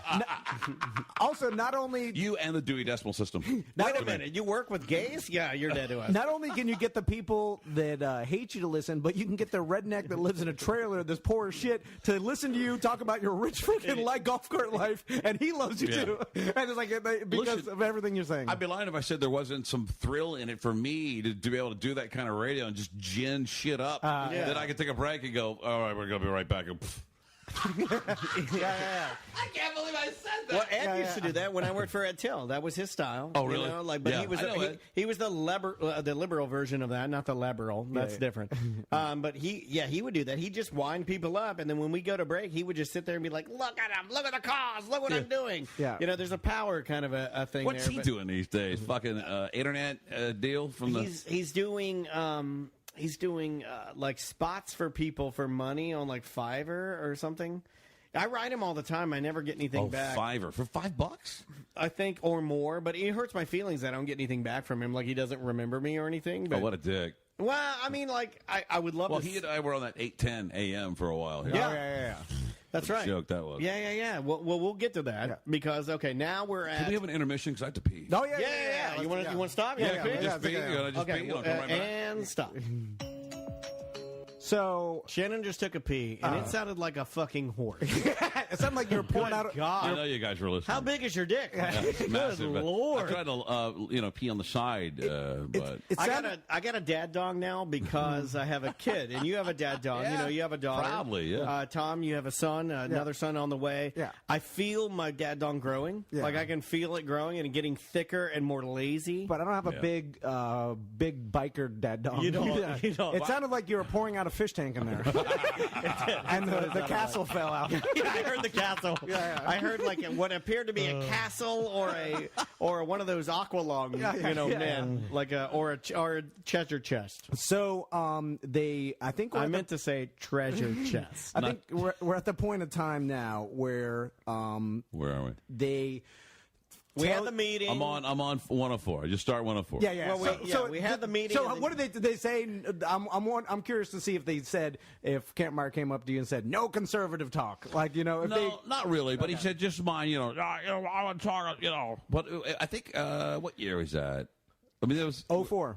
Also, not only
you and the Dewey Decimal System.
Wait a minute, you work with gays? Yeah, you're dead to us.
Not only can you get the people that hate you to listen, but you can get the redneck that lives in a trailer that's poor as shit to listen to you talk about your rich fucking golf cart life, and he loves you too. And it's like because of everything you're saying.
I'd be lying if I said there wasn't some thrill in it for me to be able to do that kind of radio and just gin shit up. Then I could take a break and go, all right, we're going to be right back. And I can't believe I said that.
Well, Ed used to do that when I worked for Ed Till. That was his style.
Oh, really?
You know, like, but he was the liberal version of that, not the liberal. That's different. But he would do that. He'd just wind people up, and then when we go to break, he would just sit there and be like, "Look at him! Look at the cause! Look what I'm doing!"
Yeah.
You know, there's a power kind of a thing.
What's
there,
he doing these days? Fucking internet deal from the.
He's doing. He's doing like spots for people for money on like Fiverr or something. I write him all the time. I never get anything back.
$5 for $5?
I think, or more. But it hurts my feelings that I don't get anything back from him. Like, he doesn't remember me or anything. But,
Oh, what a dick.
well, I mean, like, I would love
Well,
to.
he and I were on that 8:10 a.m. for a while here.
Yeah. That's right.
Joke that was.
Yeah. Well, we'll get to that because now we're at.
Can we have an intermission? Because I have to pee.
Oh
Yeah. You want to stop?
Yeah,
Yeah.
can we just pee?
yeah.
You know, just
Okay.
pee. I'll come right back.
And stop.
So
Shannon just took a pee, and it sounded like a fucking horse.
it sounded like you were pouring out.
I know you guys were listening.
How big is your dick?
It's massive.
Good Lord.
I tried to, pee on the side, but
It
I
sounded,
got a dad dog now because I have a kid, and you have a dad dog.
Yeah.
You know, you have a daughter.
Proudly, yeah.
Tom, you have a son, another son on the way.
Yeah.
I feel my dad dog growing.
Yeah.
Like I can feel it growing and getting thicker and more lazy.
but I don't have a
Yeah.
big biker dad dog.
You don't- you don't.
It sounded like you were pouring out a fish tank in there, and the castle fell out.
Yeah, I heard the castle.
Yeah.
I heard like what appeared to be a castle or one of those aqualung, men, like or a treasure chest.
So I think
I meant to say treasure chest.
I think we're at the point of time now where
where are we?
they.
We had the meeting.
I'm on 104. I just start 104.
Yeah.
Well, we had the meeting.
So
and
what did they say? I'm curious to see if they said, if Campmeyer came up to you and said no conservative talk, like if
No,
they.
not really. But he said, just mind, I want to talk, But I think, what year was that? I mean, it was
04.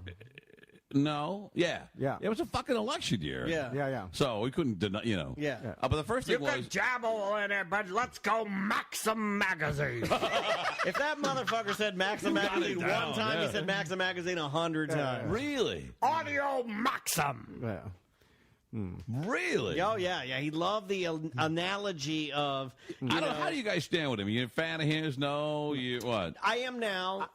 No, yeah. It was a fucking election year.
Yeah.
So we couldn't deny,
Yeah.
But the first
You
thing
can
was,
jabble in it, but let's go Maxim Magazine.
If that motherfucker said Maxim
got it
Magazine
down,
one time,
yeah.
he said Maxim Magazine 100 times.
really,
Audio Maxim.
Yeah.
really.
Oh yeah. He loved the analogy of.
How do you guys stand with him? You a fan of his? No, you what?
I am now.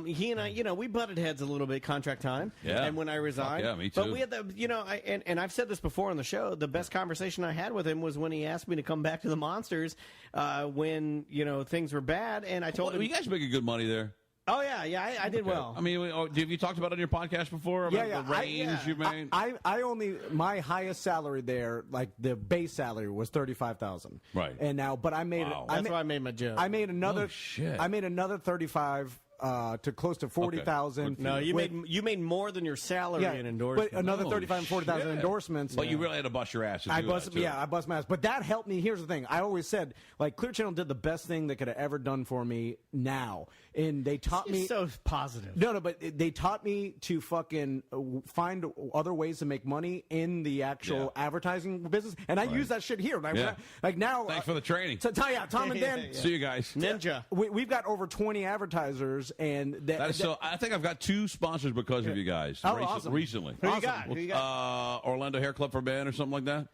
He and I, we butted heads a little bit contract time.
Yeah.
And when I resigned,
Fuck yeah, me
But
too.
we had and I've said this before on the show. The best conversation I had with him was when he asked me to come back to the Monsters when things were bad, and I told him,
you guys making good money there.
"Oh yeah, I did well."
I mean, have you talked about it on your podcast before about the range you made?
I only my highest salary there, like the base salary, was $35,000.
Right.
And now, but I made
Wow.
That's why I made my joke.
I made another.
Oh, shit.
I made another 35 to close to 40,000.
No, you made more than your salary in endorsements.
but another
Oh,
35 and 40,000
shit.
endorsements.
But you really had to bust your ass to
I
do
bust,
that, too.
yeah, I bust my ass. But that helped me. Here's the thing: I always said, like, Clear Channel did the best thing they could have ever done for me. Now, and they taught me.
so positive.
No, but they taught me to fucking find other ways to make money in the actual advertising business, and I use that shit here. Like,
Yeah.
like now.
Thanks for the training.
So, Tom and Dan.
See you guys.
Ninja.
We've got over 20 advertisers, and
So I think I've got 2 sponsors because of you guys.
Oh, awesome.
Recently.
Who you got? Who you got?
Orlando Hair Club for Men or something like that.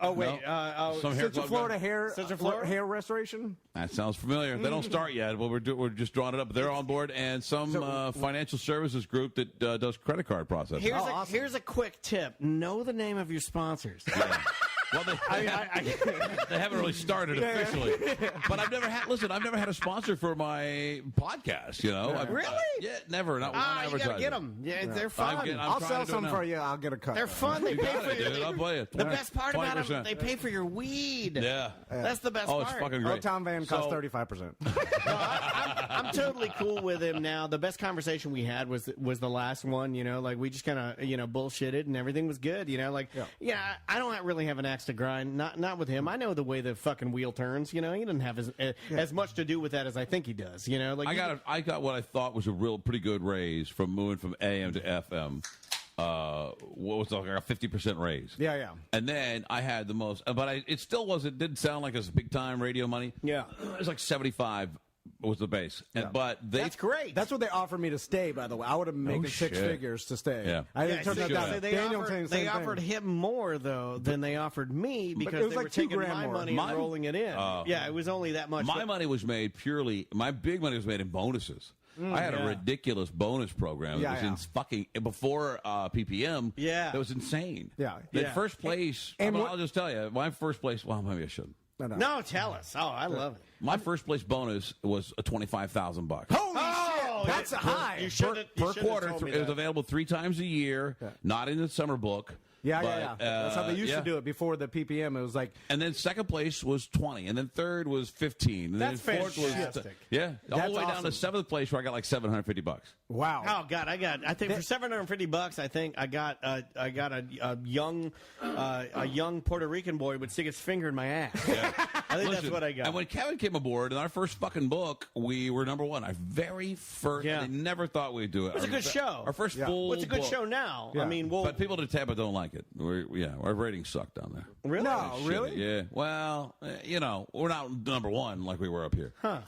Oh wait,
Some hair
Central
club
Florida
guy?
hair,
Central Florida?
hair restoration.
That sounds familiar. They don't start yet. Well, we're just drawing it up. They're on board, and some financial services group that does credit card processing.
Here's a quick tip: know the name of your sponsors.
Well, they haven't really started officially. But I've never had a sponsor for my podcast.
Really?
Yeah, never. Not one
You
advertiser.
gotta get them. Yeah, they're fun.
I'm
I'll
trying
sell
to do it
some
now.
for you. I'll get a cut.
They're fun. They
You
pay
got
for
it, dude. I'll play it.
The best part about them,
20%.
they pay for your weed.
Yeah.
That's the best
Oh,
part.
it's fucking
Oh,
great.
Tom Van costs
So-
35%.
No, I'm totally cool with him now. The best conversation we had was the last one. Like we just kind of bullshitted and everything was good. I don't really have an axe to grind. Not with him. I know the way the fucking wheel turns. He doesn't have as much to do with that as I think he does.
I got what I thought was a pretty good raise from moving from AM to FM. What was like a 50% raise?
Yeah.
And then I had the most, but it still didn't sound like it was big time radio money.
Yeah.
It was like 75 was the base. But
That's great.
That's what they offered me to stay, by the way. I would have made six
shit.
figures to stay.
Yeah.
I didn't turn that down.
They
Daniel saying the
they
same
offered
thing.
him more though than they offered me because
it was
they
like
were taking
$2,000
my
more.
money
Mine-
and rolling it in. Yeah, it was only that much.
my money was made my big money was made in bonuses. I had a ridiculous bonus program that was in fucking before PPM.
Yeah.
That was insane.
Yeah.
The
Yeah.
first place,
And
I'll just tell you, my first place, well, maybe I shouldn't.
No, tell us. Oh, I love it.
My first place bonus was $25,000.
Holy
Oh,
shit! That's high.
You should
Per quarter. It was available 3 times a year, not in the summer book.
Yeah,
But,
yeah. That's how they used to do it before the PPM. It was like,
And then second place was 20, and then third was 15, and
That's
then fourth
fantastic.
was all
That's
the way down to
awesome.
seventh place where I got like $750.
wow.
Oh God, I think for $750, I think I got a young Puerto Rican boy would stick his finger in my ass. I think that's what I got.
And when Kevin came aboard in our first fucking book, we were number one. Our very first.
Yeah.
They never thought we'd do it.
It was a good show.
Our first full.
Well, it's a good
book.
show now.
Yeah.
I mean,
But people to Tampa don't like it. Our ratings suck down there.
really?
No, really?
Yeah. Well, we're not number one like we were up here.
Huh.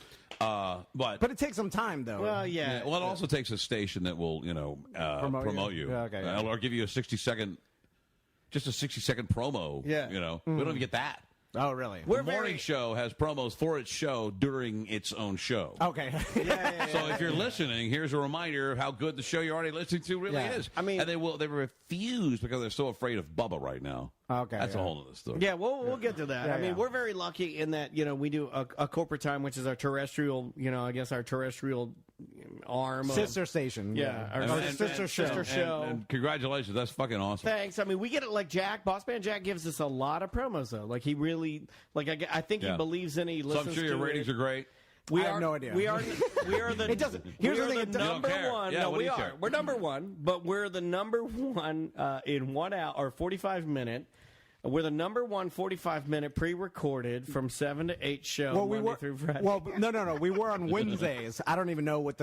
But it takes some time, though.
Well, yeah.
Well, it also takes a station that will, promote you.
Yeah, okay, yeah.
Or give you a 60-second promo.
Yeah.
We don't even get that.
Oh, really?
The morning show has promos for its show during its own show.
Okay.
So if you're listening, here's a reminder of how good the show you're already listening to really is.
I mean,
and they refuse because they're so afraid of Bubba right now.
Okay,
That's a
yeah.
whole other story.
Yeah, we'll get to that.
Yeah,
I mean,
yeah.
we're very lucky in that we do a corporate time, which is our terrestrial, I guess our terrestrial arm, of-
Sister station.
Yeah, our
And-
sister
and-
show.
and-
show.
and congratulations, that's fucking awesome.
Thanks. I mean, we get it like Jack, Boss Man Jack gives us a lot of promos though. Like he really, I think he
Yeah.
believes in it. He
So
listens
I'm sure your
to
ratings
it.
are great.
We
I have
are,
no idea.
We are the.
It doesn't- here's
we
the
are
thing,
the
it doesn't-
You don't
number
care.
one.
Yeah,
No,
what do
we
you
are.
care?
We're number one, but we're the number one in 1 hour or 45 minute. We're the number one 45-minute pre-recorded from 7 to 8 show
Well,
Monday through Friday.
Well, no. We were on Wednesdays. I don't even know what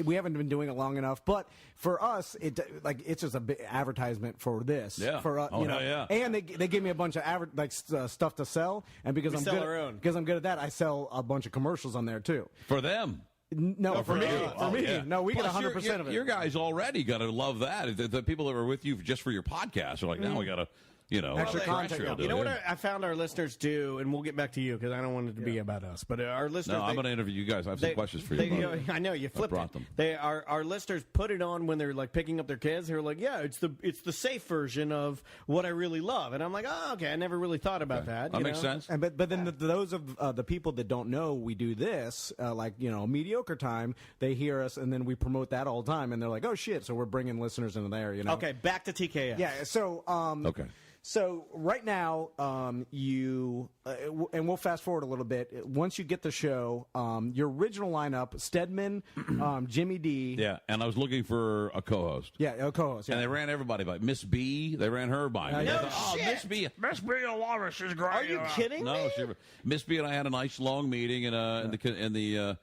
we haven't been doing it long enough. But for us, it's just a big advertisement for this.
Yeah.
For
Oh, hell yeah.
And they give me a bunch of stuff to sell. And because
We
I'm
sell
good,
our own.
because I'm good at that, I sell a bunch of commercials on there too.
For them.
No, for me.
you.
For me.
Yeah.
No, we get
Plus,
100% of it.
Your guys already got to love that. The people that were with you just for your podcast are like, now we got to,
Extra content,
terrestrial
yeah.
You know what
do.
I found our listeners do, and we'll get back to you because I don't want it to be about us. But our listeners,
No, I'm going to interview you guys. I have some questions for you. about it.
I know you flipped
brought
it.
them.
They our listeners put it on when they're like picking up their kids. They're like, yeah, it's the safe version of what I really love, and I'm like, oh, okay, I never really thought about that.
That
you
makes
know?
sense.
And but then those of the people that don't know we do this, mediocre time, they hear us and then we promote that all the time, and they're like, oh shit, so we're bringing listeners into there.
Okay, back to TKS.
Yeah. So
Okay.
So right now, and we'll fast forward a little bit. Once you get the show, your original lineup: Stedman, Jimmy D.
Yeah, and I was looking for a co-host.
Yeah, a co-host. Yeah.
And they ran everybody by. Miss B, they ran her by.
No
I thought,
shit.
Miss B.
Miss Bea Loris is great.
Are you kidding
No,
me?
Miss B and I had a nice long meeting in the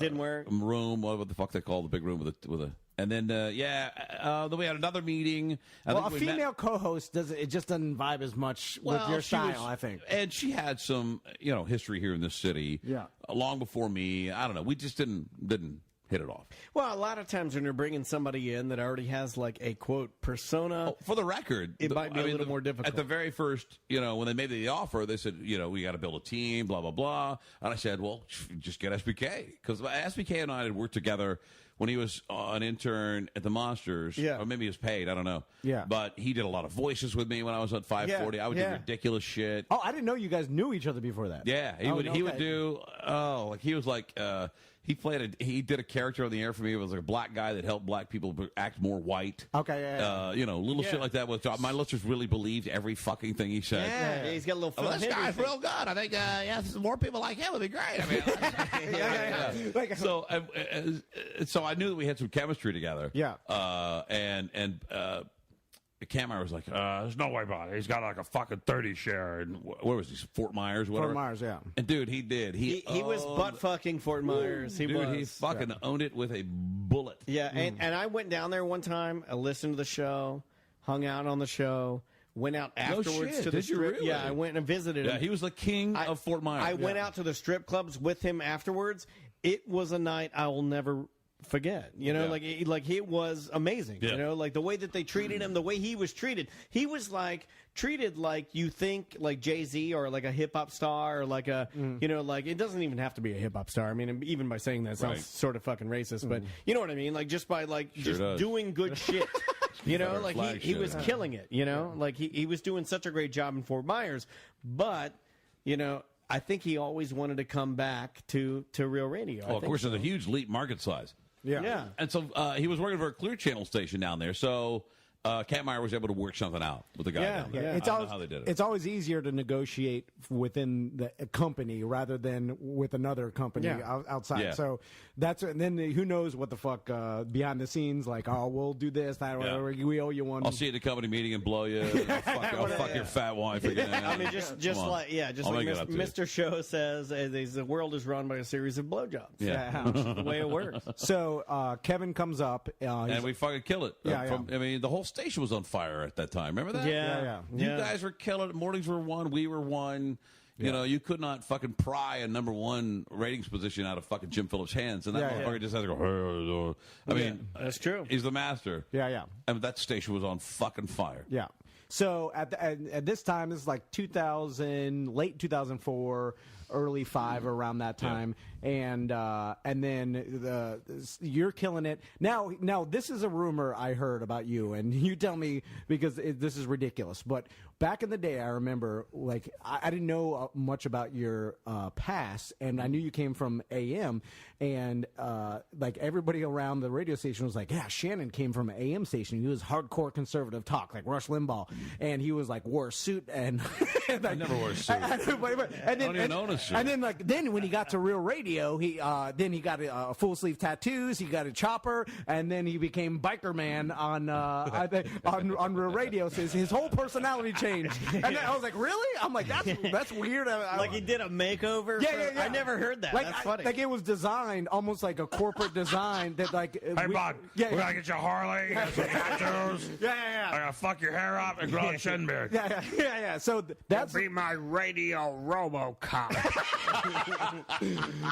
Didn't work.
room. What the fuck they call the big room with a. And then then we had another meeting. I
Well, a
think we met-
female co-host just doesn't vibe as much with your
she was-
style, I think.
And she had some, history here in this city.
Yeah.
Long before me. I don't know. We just didn't hit it off.
Well, a lot of times when you're bringing somebody in that already has like a quote persona,
Oh, for the record,
It might be a little more difficult.
At the very first, when they made the offer, they said, we got to build a team, blah, blah, blah. And I said, well, just get SBK. Because SBK and I had worked together when he was an intern at the Monsters.
Yeah.
Or maybe he was paid. I don't know.
Yeah.
But he did a lot of voices with me when I was at 540.
Yeah,
I would
yeah.
do ridiculous shit.
Oh, I didn't know you guys knew each other before that.
Yeah, he would do he was like he did a character on the air for me. It was like a black guy that helped black people act more white.
Okay, yeah.
Little shit like that. My listeners really believed every fucking thing he said.
yeah, he's got a little.
Well,
Phil
this
Hendricks
guy's
thing.
real good. I think more people like him would be great. I mean,
Like-
so I knew that we had some chemistry together.
Yeah.
And Camera was like,
There's no way about it. He's got like a fucking 30 share. And
where was he? Fort Myers, whatever.
Fort Myers, yeah.
And dude, he did.
He was butt fucking Fort Myers. He
Dude,
was.
he fucking owned it with a bullet.
Yeah, and I went down there one time. I listened to the show, hung out on the show, went out afterwards
shit,
to the
did you
strip.
really?
Yeah, I went and visited him.
Yeah, he was the king of Fort Myers.
I went out to the strip clubs with him afterwards. It was a night I will never forget. You know,
Yeah.
like it was amazing.
Yeah.
You know, like the way that they treated him, the way he was treated. He was like treated like you think like Jay-Z or like a hip hop star or like a like it doesn't even have to be a hip hop star. I mean, even by saying that it sounds
Right.
sort of fucking racist, but you know what I mean? Like just by like just
does.
doing good shit. You know,
Confederate
like
flag
he
shit.
was killing it, you know? Like he was doing such a great job in Fort Myers, but I think he always wanted to come back to Real Radio.
Well, of course, there's a huge leap market size.
Yeah.
And so he was working for a Clear Channel station down there. So Kampmeyer was able to work something out with the guy.
Yeah,
down there.
yeah.
I don't know how they did it.
It's always easier to negotiate within the company rather than with another company outside.
Yeah.
So and then who knows what the fuck behind the scenes, like, oh, we'll do this, that, whatever. We owe you one.
I'll see you at the company meeting and blow you. I'll fuck your fat wife again.
I mean, just like Mr. Show says, the world is run by a series of blowjobs.
Yeah.
Which is the way it works.
So Kevin comes up.
And we fucking kill it. I mean, the whole station was on fire at that time. Remember that?
Yeah.
You guys were killing it. Mornings were one. We were one. You know, you could not fucking pry a number one ratings position out of fucking Jim Phillips' hands, and that motherfucker just has to go. I mean,
that's true.
He's the master.
Yeah.
And that station was on fucking fire.
Yeah. So at this time, this is like 2000, late 2004, early 5, around that time, and then you're killing it. Now this is a rumor I heard about you, and you tell me because this is ridiculous. But back in the day, I remember like I didn't know much about your past, and I knew you came from AM, and like everybody around the radio station was like, yeah, Shannon came from an AM station. He was hardcore conservative talk, like Rush Limbaugh, and he was like wore a suit and. Like,
I never wore a suit.
I don't
even own a suit.
And then when he got to Real Radio, he got a full sleeve tattoos. He got a chopper, and then he became biker man on Real Radio. So his whole personality changed. And I was like, really? I'm like, that's weird.
Like he did a makeover.
Yeah.
I never heard that.
Like,
that's funny.
Like it was designed almost like a corporate design that like.
Hey, bud, we gotta get you a Harley. You got some tattoos.
Yeah.
I gotta fuck your hair up and grow a chin beard.
Yeah. So that's
be my radio RoboCop.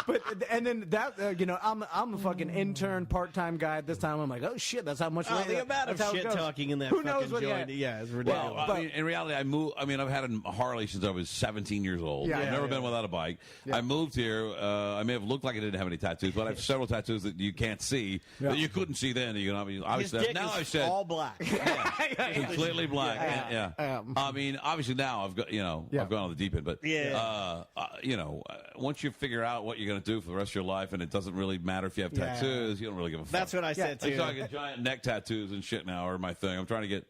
But and then that I'm a fucking intern, part-time guy at this time. I'm like, oh shit, that's how much.
The amount of shit talking in that.
Who
fucking
knows what?
joint. Yeah, it's ridiculous.
Well, I mean, in reality, I've had a Harley since I was 17 years old. I've never been without a bike. I moved here. I may have looked like I didn't have any tattoos, but I have several tattoos that you can't see that you couldn't see then. You can obviously now I said
all black,
completely black. I mean, obviously now I've got I've gone on the deep end, but once you figure out what you're going to do for the rest of your life, and it doesn't really matter if you have tattoos, you don't really give a fuck.
That's what I said too.
I get giant neck tattoos and shit now are my thing. I'm trying to get.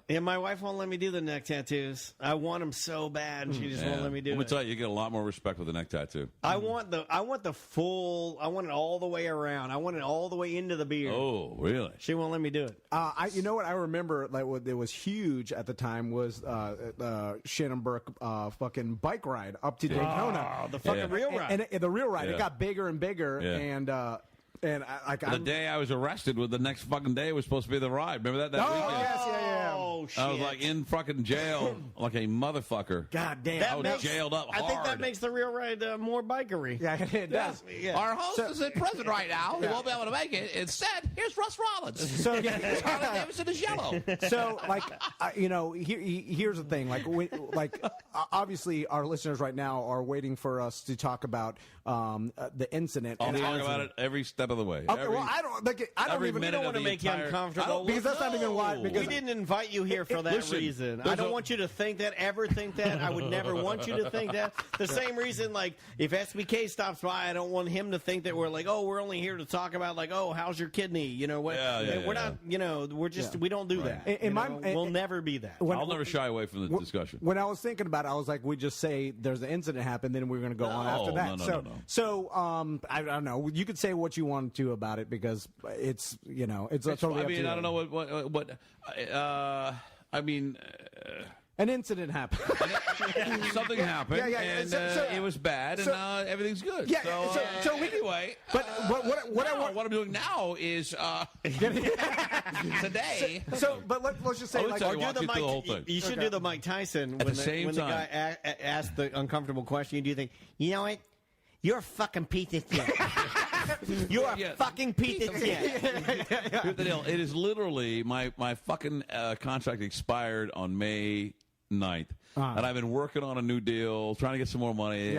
Yeah, my wife won't let me do the neck tattoos. I want them so bad, and she just won't let me do it.
Let me tell you get a lot more respect with a neck tattoo.
I want the full. I want it all the way around. I want it all the way into the beard.
Oh, really?
She won't let me do it.
You know what I remember? Like what it was huge at the time was Shannon Burke fucking bike ride up to Daytona.
The fucking real ride.
And the real ride. It got bigger and bigger, and
the day I was arrested, with the next fucking day was supposed to be the ride. Remember that?
Oh, shit.
I was like in fucking jail, like a motherfucker.
God damn.
I was jailed up hard.
I think that makes the real ride more bikery.
Yeah, it does.
Yeah.
Our host is in prison right now. He won't be able to make it. Instead, here's Russ Rollins.
So
Harley Davidson is yellow.
So, like, here's the thing. Like, obviously, our listeners right now are waiting for us to talk about the incident.
I'll talk about it every step of the way.
Okay, well, I don't even
want to make you uncomfortable.
Because that's not even why. Because
we didn't invite you here for that reason. I don't want you to think that, ever think that. I would never want you to think that. The same reason, like, if SBK stops by, I don't want him to think that we're like, oh, we're only here to talk about, like, oh, how's your kidney? We're not, we're just, we don't do that. We'll never be that.
I'll never shy away from the discussion.
When I was thinking about it, I was like, we just say there's an incident happened, then we're going to go on after that.
No.
So, I don't know. You could say what you want to about it because it's, it's totally up to you.
I don't know what I mean,
an incident happened.
Something happened, and it was bad, and everything's good.
Yeah. So
anyway,
but what
I'm doing now is today.
But let's just say,
like, the whole thing.
You should do the Mike Tyson when the guy asked the uncomfortable question. Do you think, you know what? You're a fucking piece of shit. You're a fucking piece of shit.
Here's the deal. It is literally my fucking contract expired on May 9th. And I've been working on a new deal, trying to get some more money.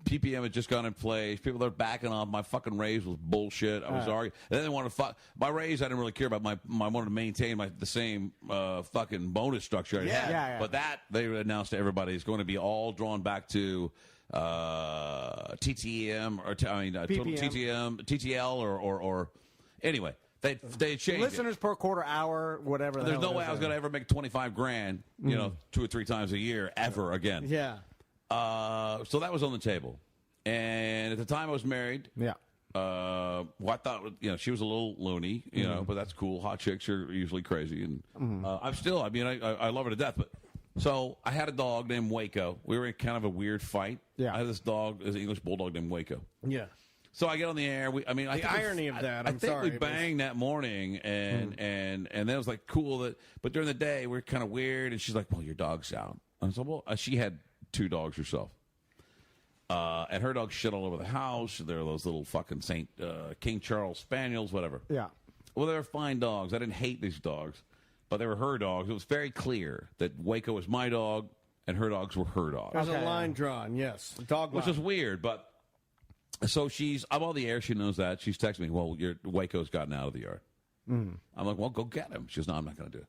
PPM had just gone in place. People are backing off. My fucking raise was bullshit. I was arguing. And then they wanted to fuck. My raise, I didn't really care about. I wanted to maintain the same fucking bonus structure I had. But that, they announced to everybody, is going to be all drawn back to TTM or total TTM, TTL or anyway. They changed
Listeners per quarter hour, whatever.
There's no way I was going to ever make 25 grand, 2 or 3 times a year ever again.
Yeah.
So that was on the table. And at the time I was married.
Yeah.
I thought, she was a little loony, but that's cool. Hot chicks are usually crazy. And I'm still, I love her to death. But so I had a dog named Waco. We were in kind of a weird fight.
Yeah.
I had this dog, this English bulldog named Waco.
Yeah.
So I get on the air. I think
irony of that.
I think we banged that morning, and then it was like cool. But during the day, we're kind of weird. And she's like, "Well, your dog's out." And so, well, she had 2 dogs herself, and her dog shit all over the house. They're those little fucking King Charles Spaniels, whatever.
Yeah.
Well, they were fine dogs. I didn't hate these dogs, but they were her dogs. It was very clear that Waco was my dog, and her dogs were her dogs.
There's a line drawn. Yes, dog line.
Which is weird, but. So I'm on the air. She knows that. She's texting me, well, your Waco's gotten out of the yard. I'm like, well, go get him. She goes, no, I'm not going to do it.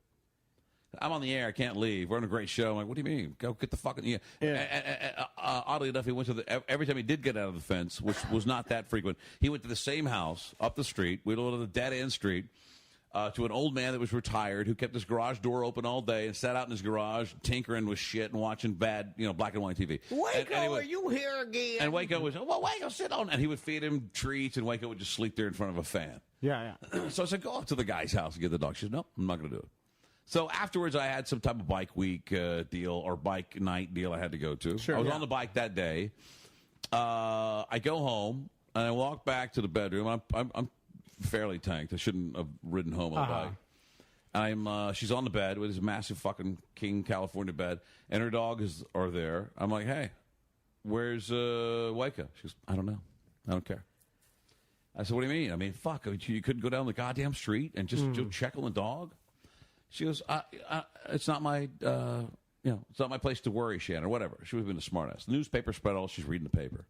I'm on the air. I can't leave. We're on a great show. I'm like, what do you mean? Go get the fucking... Yeah. Oddly enough, he went to every time he did get out of the fence, which was not that frequent, he went to the same house up the street. We went to the dead-end street. To an old man that was retired who kept his garage door open all day and sat out in his garage tinkering with shit and watching bad, black and white TV.
Waco, are you here again?
And Waco was, well, Waco, sit on. And he would feed him treats, and Waco would just sleep there in front of a fan.
Yeah.
So I said, go up to the guy's house and get the dog. She said, no, I'm not going to do it. So afterwards, I had some type of bike week deal or bike night deal I had to go to.
Sure,
I was on the bike that day. I go home, and I walk back to the bedroom. I'm fairly tanked. I shouldn't have ridden home on the bike. She's on the bed with this massive fucking King California bed, and her dog are there. I'm like, hey, where's Waco? She goes, I don't know. I don't care. I said, what do you mean? I mean, fuck, you couldn't go down the goddamn street and just check on the dog? She goes, it's not my, it's not my place to worry, Shannon, or whatever. She was being a smartass. The newspaper spread all. She's reading the paper.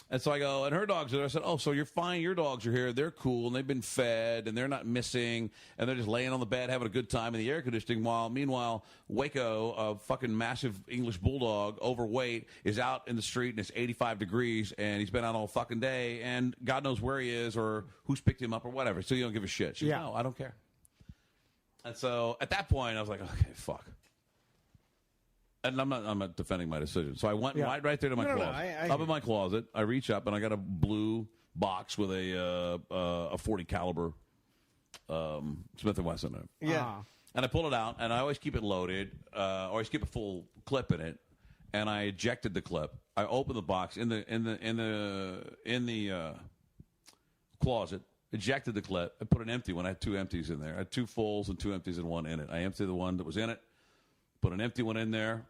And so I go, and her dogs are there. I said, oh, so you're fine. Your dogs are here. They're cool, and they've been fed, and they're not missing, and they're just laying on the bed having a good time in the air conditioning. Meanwhile, Waco, a fucking massive English bulldog, overweight, is out in the street, and it's 85 degrees, and he's been out all fucking day, and God knows where he is or who's picked him up or whatever. So you don't give a shit. She goes, no, I don't care. And so at that point, I was like, okay, fuck. And I'm not defending my decision. So I went right there to my closet. Up in my closet, I reach up, and I got a blue box with a 40 caliber Smith & Wesson in it.
Yeah.
And I pulled it out, and I always keep it loaded, always keep a full clip in it. And I ejected the clip. I opened the box in the closet, ejected the clip. I put an empty one. I had 2 empties in there. I had 2 fulls and 2 empties and 1 in it. I emptied the one that was in it, put an empty one in there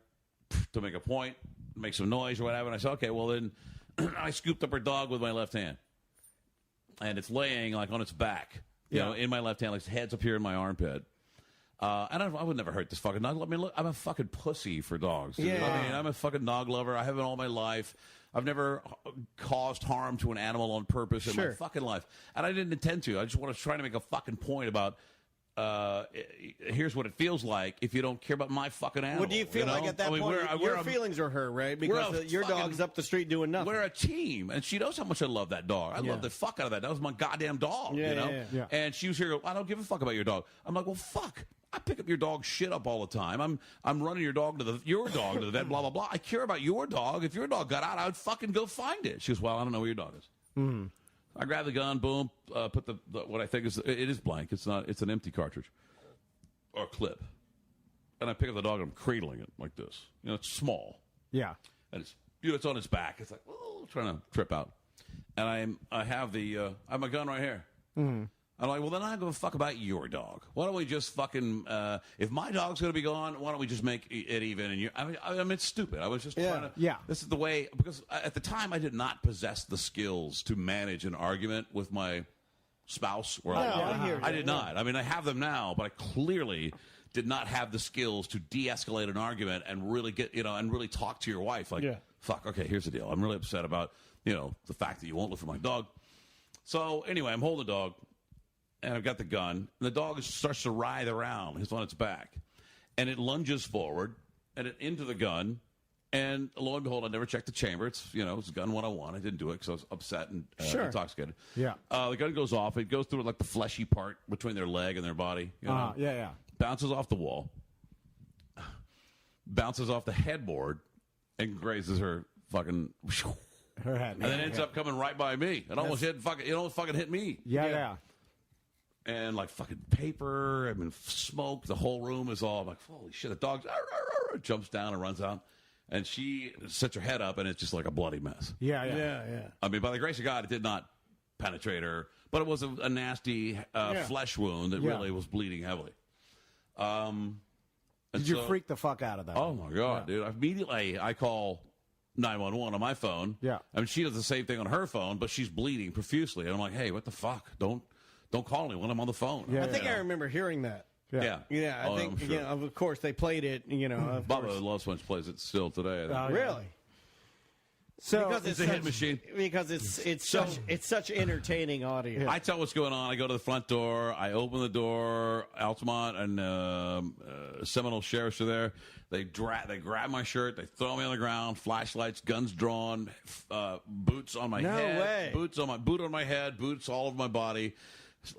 to make a point, make some noise or whatever. And I said, okay, well then I scooped up her dog with my left hand. And it's laying like on its back, you know, in my left hand, like its head's up here in my armpit. And I would never hurt this fucking dog. I mean, look, I'm a fucking pussy for dogs. Dude.
Yeah.
I mean, I'm a fucking dog lover. I have been all my life. I've never caused harm to an animal on purpose in my fucking life. And I didn't intend to. I just want to try to make a fucking point about here's what it feels like if you don't care about my fucking animal.
What do you feel like at that point? Your feelings are hurt, right? Because your dog's up the street doing nothing.
We're a team, and she knows how much I love that dog. I love the fuck out of that. That was my goddamn dog, you know?
Yeah.
And she was here, I don't give a fuck about your dog. I'm like, well, fuck. I pick up your dog shit up all the time. I'm running your dog to the vet, blah, blah, blah. I care about your dog. If your dog got out, I would fucking go find it. She goes, well, I don't know where your dog is. Mm-hmm. I grab the gun, boom, put the what I think is, it is blank. It's not, it's an empty cartridge. Or clip. And I pick up the dog and I'm cradling it like this. You know, it's small.
Yeah.
And it's, it's on its back. It's like, oh, trying to trip out. And I have my gun right here. Mm-hmm. I'm like, well, then I don't give a fuck about your dog. Why don't we just fucking, if my dog's going to be gone, why don't we just make it even? And I mean, it's stupid. I was just trying to, this is the way, because at the time I did not possess the skills to manage an argument with my spouse. I did not. I mean, I have them now, but I clearly did not have the skills to de-escalate an argument and really get, and really talk to your wife. Like, fuck, okay, here's the deal. I'm really upset about, the fact that you won't look for my dog. So anyway, I'm holding the dog. And I've got the gun. And the dog starts to writhe around. It's on its back. And it lunges forward and into the gun. And lo and behold, I never checked the chamber. It's it's gun 101. I didn't do it because I was upset and intoxicated.
Yeah.
The gun goes off. It goes through like the fleshy part between their leg and their body.
Yeah.
Bounces off the wall. Bounces off the headboard and grazes her fucking.
Her head.
And then ends up coming right by me. It almost fucking hit me.
Yeah.
And like fucking paper, smoke. The whole room is all like, holy shit. The dog jumps down and runs out. And she sets her head up, and it's just like a bloody mess.
Yeah.
I mean, by the grace of God, it did not penetrate her, but it was a nasty flesh wound that really was bleeding heavily.
Did you freak the fuck out of that?
Oh, my God, dude. Immediately, I call 911 on my phone.
Yeah.
I mean, she does the same thing on her phone, but she's bleeding profusely. And I'm like, hey, what the fuck? Don't call me when I'm on the phone.
I think I remember hearing that.
Yeah.
I think,
I'm sure.
of course, they played it, of
Bubba
course.
Lovesponge plays it still today.
Really?
So
Because
it's a hit machine.
Because it's such entertaining audio.
I tell what's going on. I go to the front door. I open the door. Altamont and Seminole sheriffs are there. They grab my shirt. They throw me on the ground. Flashlights, guns drawn, boots on my head.
No way.
Boot on my head. Boots all over my body.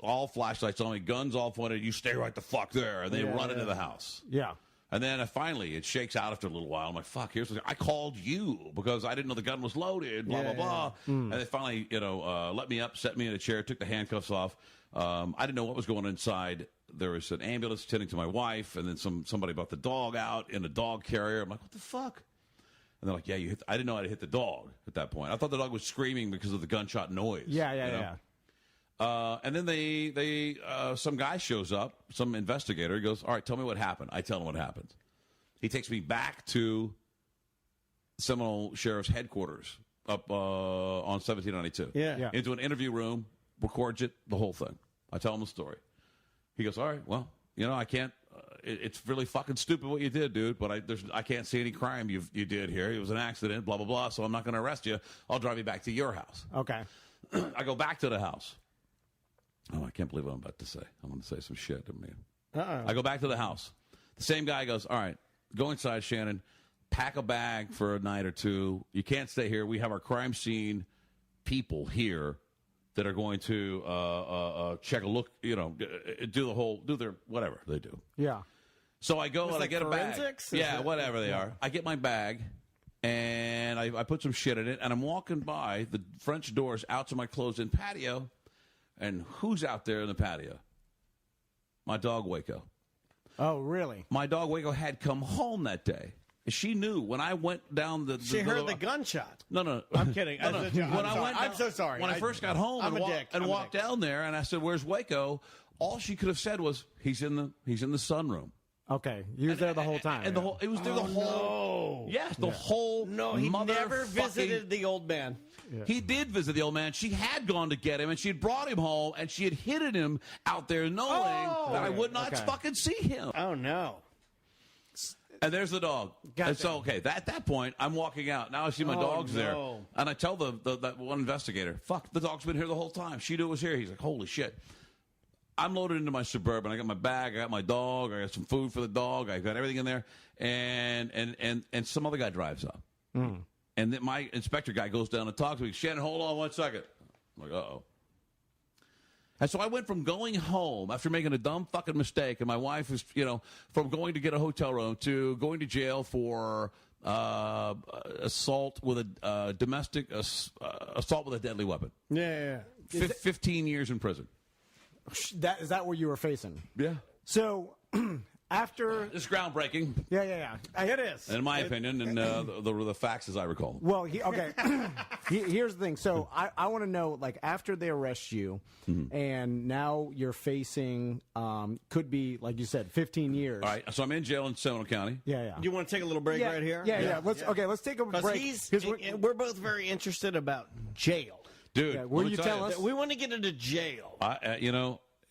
All flashlights on me. Guns all pointed. You stay right the fuck there. And they run into the house.
Yeah.
And then finally, it shakes out after a little while. I'm like, fuck, here's the thing. I called you because I didn't know the gun was loaded, blah, blah, blah. And they finally, let me up, set me in a chair, took the handcuffs off. I didn't know what was going on inside. There was an ambulance attending to my wife, and then somebody brought the dog out in a dog carrier. I'm like, what the fuck? And they're like, yeah, I didn't know I hit the dog at that point. I thought the dog was screaming because of the gunshot noise.
Yeah.
And then some guy shows up, some investigator. He goes, all right, tell me what happened. I tell him what happened. He takes me back to Seminole Sheriff's headquarters up on 1792.
Yeah.
Into an interview room, records it, the whole thing. I tell him the story. He goes, all right, well, I can't. It's really fucking stupid what you did, dude, but I can't see any crime you did here. It was an accident, blah, blah, blah, so I'm not going to arrest you. I'll drive you back to your house.
Okay.
I go back to the house. Oh, I can't believe what I'm about to say. I'm going to say some shit. I go back to the house. The same guy goes, all right, go inside, Shannon. Pack a bag for a night or two. You can't stay here. We have our crime scene people here that are going to check a look, do their whatever they do.
Yeah.
So I go and I get
forensics?
a bag. Yeah, whatever they are. I get my bag, and I put some shit in it, and I'm walking by the French doors out to my closed-in patio. And who's out there in the patio? My dog, Waco.
Oh, really?
My dog, Waco, had come home that day. She knew when I went down the...
She heard the gunshot.
No.
I'm kidding.
I'm
so sorry.
When I first got home and walked down there, and I said, where's Waco? All she could have said was, he's in the sunroom.
Okay. You was there the whole time.
And it was there the whole...
No.
Yes, the whole...
No, he never visited the old man.
Yeah. He did visit the old man. She had gone to get him, and she had brought him home, and she had hidden him out there knowing that I would not fucking see him.
Oh, no.
And there's the dog. And so, at that point, I'm walking out. Now I see my dog's there. And I tell that one investigator, fuck, the dog's been here the whole time. She knew it was here. He's like, holy shit. I'm loaded into my Suburban. I got my bag. I got my dog. I got some food for the dog. I got everything in there. And some other guy drives up. And then my inspector guy goes down and talks to me. Shannon, hold on 1 second. I'm like, uh-oh. And so I went from going home after making a dumb fucking mistake, and my wife was, from going to get a hotel room to going to jail for assault with a domestic assault with a deadly weapon.
Yeah.
15 years in prison.
Is that what you were facing?
Yeah.
So after
it's groundbreaking.
Yeah.
It is,
in my opinion, and the facts as I recall.
Well, here's the thing. So I want to know, like, after they arrest you, and now you're facing could be, like you said, 15 years.
All right. So I'm in jail in Seminole County.
Yeah.
Do you want to take a little break right here?
Yeah. Let's take a break.
We're both very interested about jail.
Dude,
will you tell us?
We want to get into jail.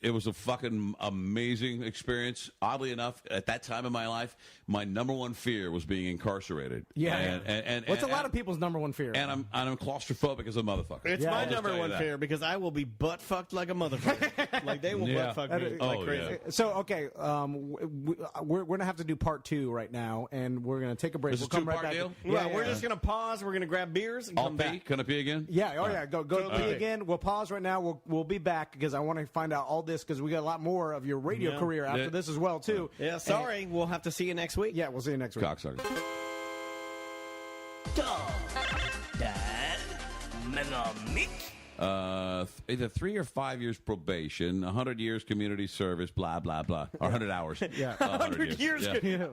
It was a fucking amazing experience. Oddly enough, at that time in my life, my number one fear was being incarcerated.
Yeah.
And
What's a lot of people's number one fear?
And I'm claustrophobic as a motherfucker.
It's
Yeah,
my
I'll just
number
tell you
one
that.
fear because I will be butt fucked like a motherfucker. Like they will butt fuck me like
Oh,
crazy.
yeah.
So, okay, we're going to have to do part 2 right now, and we're going to take a break.
This is
We'll come right
two-part
back.
deal?
Well, we're just gonna pause. We're gonna grab beers and
I'll
come
pee.
back.
Can I pee again?
Yeah, yeah. Go
Go
pee
pee.
again. We'll pause right now. We'll be back because I want to find out all this because we got a lot more of your radio
Yeah.
career after
Yeah.
this as well too.
Yeah, sorry. We'll have to see you next week.
Yeah, we'll see you next week.
Cocksucker.
Dad, Mega Mick.
Either 3 or 5 years probation, 100 years community service, blah blah blah, or 100 hours.
Yeah.
100 years.
Yeah.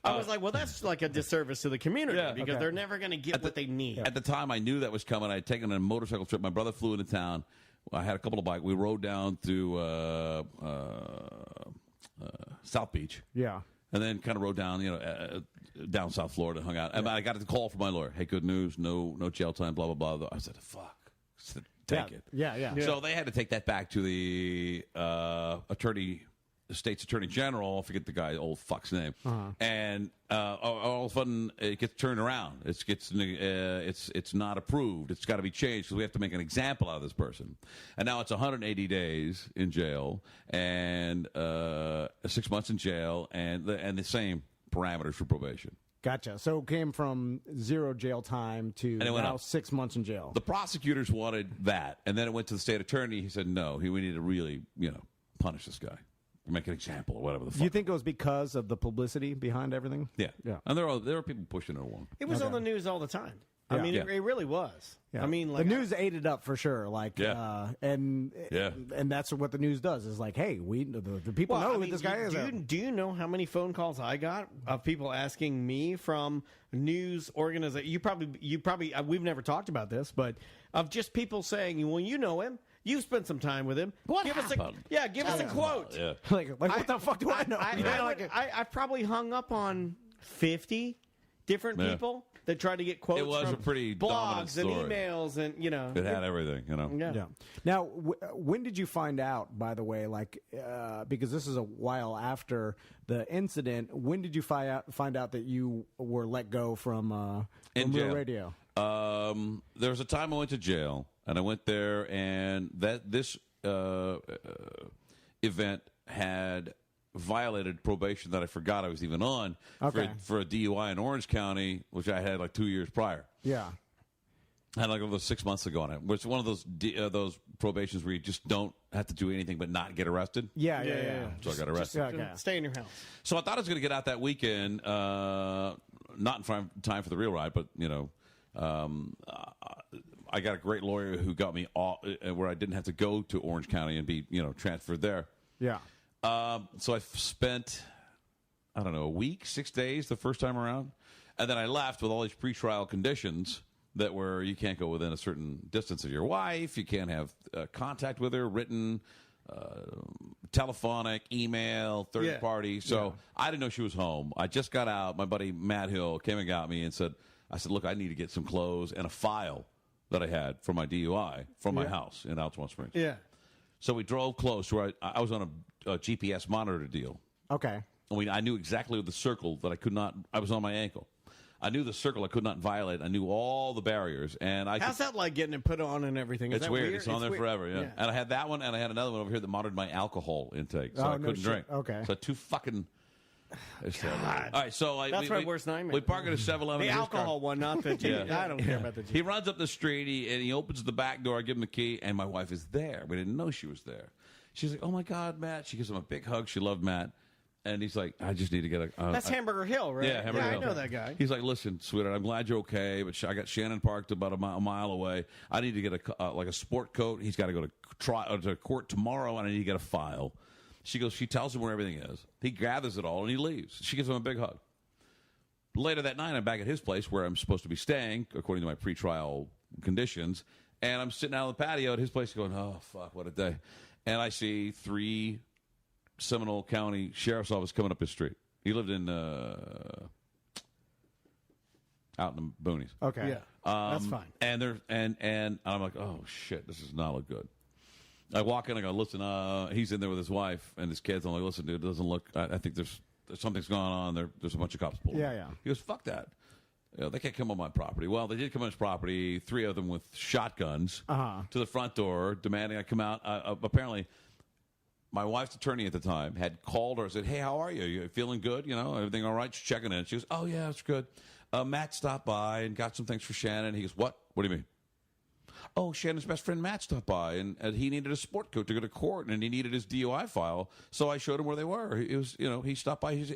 I was like, well, that's like a disservice to the community
Yeah.
because
Okay.
they're never going to get what they need.
At the time, I knew that was coming. I had taken a motorcycle trip. My brother flew into town. I had a couple of bikes. We rode down to South Beach.
Yeah.
And then kind of rode down, down South Florida, hung out. And I got a call from my lawyer. Hey, good news, no jail time, blah, blah, blah. I said, fuck. I said, take it.
Yeah.
So they had to take that back to the state's attorney general. I forget the guy, old fuck's name. And all of a sudden, it gets turned around. It's not approved. It's got to be changed because we have to make an example out of this person. And now it's 180 days in jail and 6 months in jail and the same parameters for probation.
Gotcha. So it came from 0 jail time to
it went
now
up.
6 months in jail.
The prosecutors wanted that, and then it went to the state attorney. He said, no, we need to really, punish this guy. Make an example or whatever the fuck.
Do you think it was because of the publicity behind everything?
Yeah.
Yeah.
And there are people pushing it along.
It was on the news all the time. I
Yeah.
mean,
Yeah.
it really was.
Yeah.
I mean,
the news ate it up for sure. Like,
Yeah.
and that's what the news does. Is like, hey, the people know who this guy is.
Do you know how many phone calls I got of people asking me from news organizations? You probably we've never talked about this, but of just people saying, well, you know him. You spent some time with him. Give us a quote.
Yeah.
like what the fuck do I know?
I probably hung up on 50 different
Yeah.
people that tried to get quotes
It was
from
a pretty dominant
blogs and
story.
emails and
It had everything,
Yeah.
Yeah. Now, when did you find out? By the way, because this is a while after the incident. When did you find out that you were let go from
In
Real
jail.
Radio?
There was a time I went to jail, and I went there, and this event had violated probation that I forgot I was even on for a DUI in Orange County, which I had like 2 years prior.
Yeah.
I had like over 6 months ago on it. It's one of those probations where you just don't have to do anything but not get arrested.
Yeah.
So I got arrested.
Okay.
Stay in your house.
So I thought I was going to get out that weekend, not in time for the real ride, but I got a great lawyer who got me where I didn't have to go to Orange County and be transferred there.
Yeah.
So I spent, I don't know, a week, 6 days the first time around, and then I left with all these pretrial conditions that were you can't go within a certain distance of your wife, you can't have contact with her, written, telephonic, email, third party. So I didn't know she was home. I just got out. My buddy Matt Hill came and got me and said, look, I need to get some clothes and a file that I had for my DUI from my house in Altamont Springs.
Yeah.
So we drove close to where I was on a GPS monitor deal.
Okay.
I knew exactly the circle that I was on my ankle. I knew the circle I could not violate. I knew all the barriers. And
How's that like getting it put on and everything? Is
It's
that
weird. It's on there
weird.
forever, yeah. And I had that one, and I had another one over here that monitored my alcohol intake, so I
no
couldn't
shit.
drink.
Okay.
So two fucking... It's terrible. All right, so
That's my worst nightmare.
We park at a 7-Eleven.
The alcohol one, not the G.
Yeah.
I don't care about the G.
He runs up the street, and he opens the back door. I give him the key, and my wife is there. We didn't know she was there. She's like, oh, my God, Matt. She gives him a big hug. She loved Matt. And he's like, I just need to get a...
That's Hamburger Hill, right?
Yeah, Hamburger Hill.
I know that guy.
He's like, listen, sweetheart, I'm glad you're okay, but I got Shannon parked about a mile away. I need to get a sport coat. He's got to go to court tomorrow, and I need to get a file. She tells him where everything is. He gathers it all, and he leaves. She gives him a big hug. Later that night, I'm back at his place where I'm supposed to be staying, according to my pretrial conditions, and I'm sitting out on the patio at his place going, oh, fuck, what a day. And I see 3 Seminole County Sheriff's Office coming up his street. He lived in out in the boonies.
Okay.
Yeah. That's fine.
And they're and I'm like, oh shit, this does not look good. I walk in, I go, listen, he's in there with his wife and his kids. I'm like, listen, dude, it doesn't look, I think there's something's going on. There's a bunch of cops pulling.
Yeah.
He goes, fuck that. They can't come on my property. Well, they did come on his property, 3 of them with shotguns to the front door, demanding I come out. Apparently, my wife's attorney at the time had called her and said, hey, how are you? You feeling good? You know, everything all right? She's checking in. She goes, oh, yeah, it's good. Matt stopped by and got some things for Shannon. He goes, what? What do you mean? Oh, Shannon's best friend Matt stopped by, and he needed a sport coat to go to court, and he needed his DUI file, so I showed him where they were. He was, he stopped by. He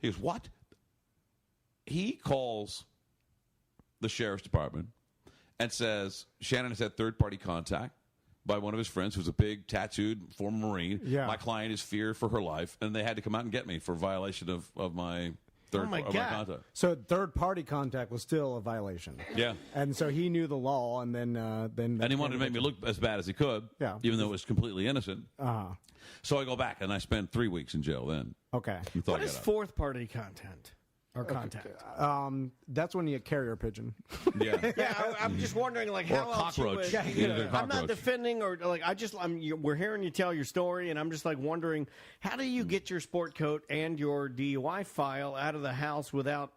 goes, what? He calls the sheriff's department and says Shannon has had third-party contact by one of his friends who's a big, tattooed former Marine.
Yeah.
My client is feared for her life, and they had to come out and get me for violation of my
my God.
contact.
So third-party contact was still a violation.
Yeah.
And so he knew the law, and then
And he wanted to make me look as bad as he could,
Yeah.
even though it was completely innocent. So I go back, and I spent 3 weeks in jail then.
Okay.
Until I
What is
got out.
fourth-party content or contact?
That's when you carrier pigeon.
Yeah.
Yeah, I'm just wondering, like,
Or
how
a
else you
cockroach.
would-
Yeah, a
I'm not
cockroach.
defending or like we're hearing you tell your story, and I'm just like wondering, how do you get your sport coat and your DUI file out of the house without?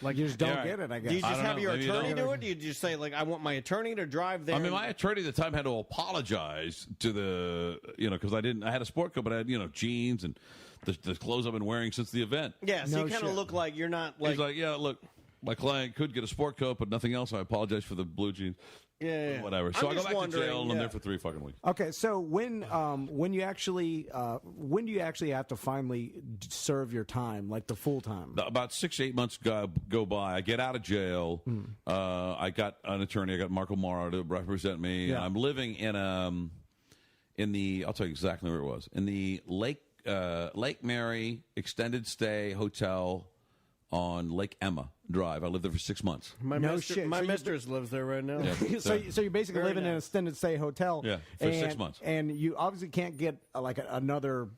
Like,
You just don't
Yeah.
get it, I guess.
do you
I
just
don't
have
know.
your
Maybe you
attorney
don't.
do it? Do you just say, like, I want my attorney to drive there?
I mean, my attorney at the time had to apologize to the, because I had a sport coat, but I had, jeans and the clothes I've been wearing since the event.
yeah, so
No
you kind of
shit.
look like you're not
He's like, yeah, look, my client could get a sport coat, but nothing else. I apologize for the blue jeans.
yeah.
Whatever.
I'm
So I go
just
back to
wondering,
jail, and I'm
yeah.
there for 3 fucking weeks.
Okay, so when you actually when do you actually have to finally serve your time, like the full time?
About 6 to 8 months go by. I get out of jail. I got an attorney. I got Marco Mara to represent me.
Yeah.
I'm living in the. I'll tell you exactly where it was. In the Lake Mary extended stay hotel on Lake Emma Drive. I lived there for 6 months.
My
No
mister-
shit.
My
So you-
mistress lives there right now.
Yeah.
so you're basically
Very
living in an
nice.
extended stay hotel.
Yeah, for 6 months.
And you obviously can't get another.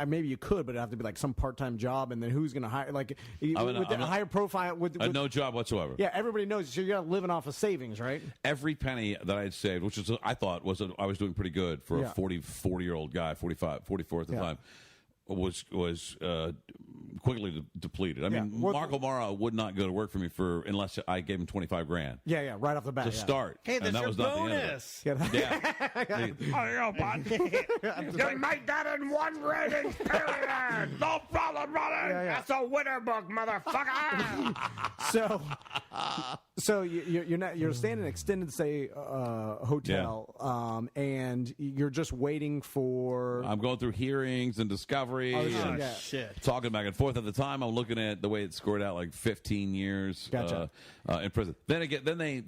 Maybe you could, but it'd have to be like some part-time job. And then who's going to hire? Like with a higher profile. With
No job whatsoever.
yeah, everybody knows. So you're living off of savings, right?
Every penny that I had saved, which is I thought I was doing pretty good for
Yeah.
a 40-year-old guy, 44 at the
Yeah.
time, was quickly depleted. I mean,
Yeah. What-
Marco Mara would not go to work for me unless I gave him $25,000
Yeah, right off the bat.
to
yeah.
start.
Hey,
and
that's
that
your
was not the end of it.
bonus.
Yeah.
Yeah.
Oh, yo, bud. You made that in one ratings period. No problem, brother.
Yeah.
That's a winner book, motherfucker.
So you're staying in an extended stay hotel, and you're just waiting for.
I'm going through hearings and discovery.
Oh, shit,
and
yeah.
Shit.
talking back and forth. At the time, I'm looking at the way it scored out, like 15 years
Gotcha.
in prison. Then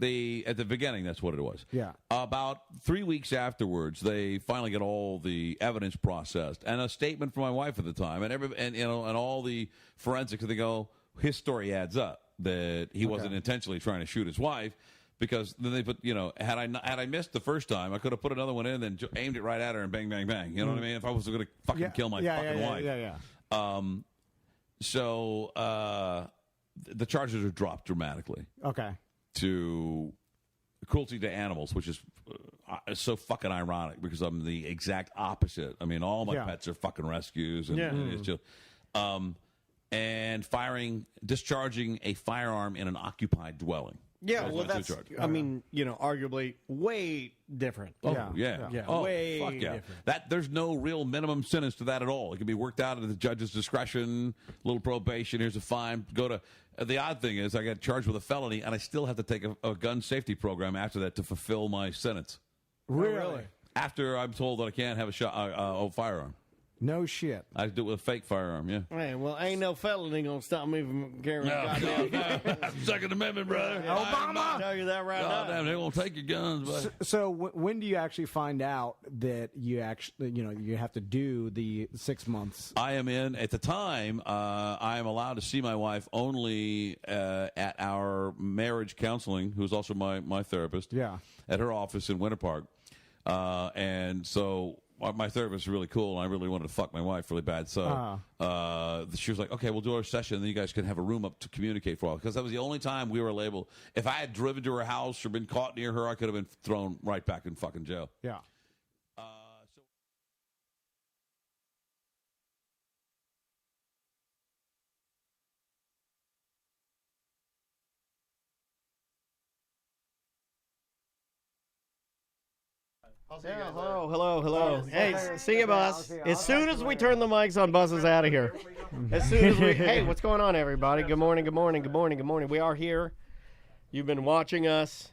they at the beginning, that's what it was.
Yeah.
About 3 weeks afterwards, they finally get all the evidence processed and a statement from my wife at the time, and all the forensics. They go, his story adds up that he wasn't intentionally trying to shoot his wife. Because then they put, had I missed the first time, I could have put another one in and then aimed it right at her and bang, bang, bang. You know what I mean? If I was going to fucking kill my fucking wife.
Yeah.
So the charges are dropped dramatically
Okay.
to cruelty to animals, which is so fucking ironic because I'm the exact opposite. I mean, all my
Yeah.
pets are fucking rescues, and,
Yeah.
and it's just and discharging a firearm in an occupied dwelling.
Yeah,
Those
well,
are my two
that's,
charges.
I mean, arguably way different.
Oh,
Yeah.
yeah.
Yeah.
Oh,
Way
fuck yeah.
different.
There's no real minimum sentence to that at all. It can be worked out at the judge's discretion, little probation, here's a fine. The odd thing is I got charged with a felony, and I still have to take a gun safety program after that to fulfill my sentence.
Really?
After I'm told that I can't have a firearm.
No shit.
I do it with a fake firearm, yeah.
Hey, well, ain't no felony gonna stop me from carrying a goddamn.
Second Amendment, brother.
I'll tell you that right
God
now.
damn, they won't take your guns, buddy.
So when do you actually find out that you actually, you have to do the 6 months?
I am in, at the time, I am allowed to see my wife only at our marriage counseling, who's also my therapist,
Yeah.
at her office in Winter Park. And so my therapist is really cool, and I really wanted to fuck my wife really bad. So she was like, okay, we'll do our session, and then you guys can have a room up to communicate for a while. Because that was the only time we were labeled. If I had driven to her house or been caught near her, I could have been thrown right back in fucking jail.
Yeah.
Yeah, hello. Hey, see you, Buzz. As soon as we turn the mics on, Buzz is out of here. As soon as we... Hey, what's going on, everybody? Good morning. We are here. You've been watching us.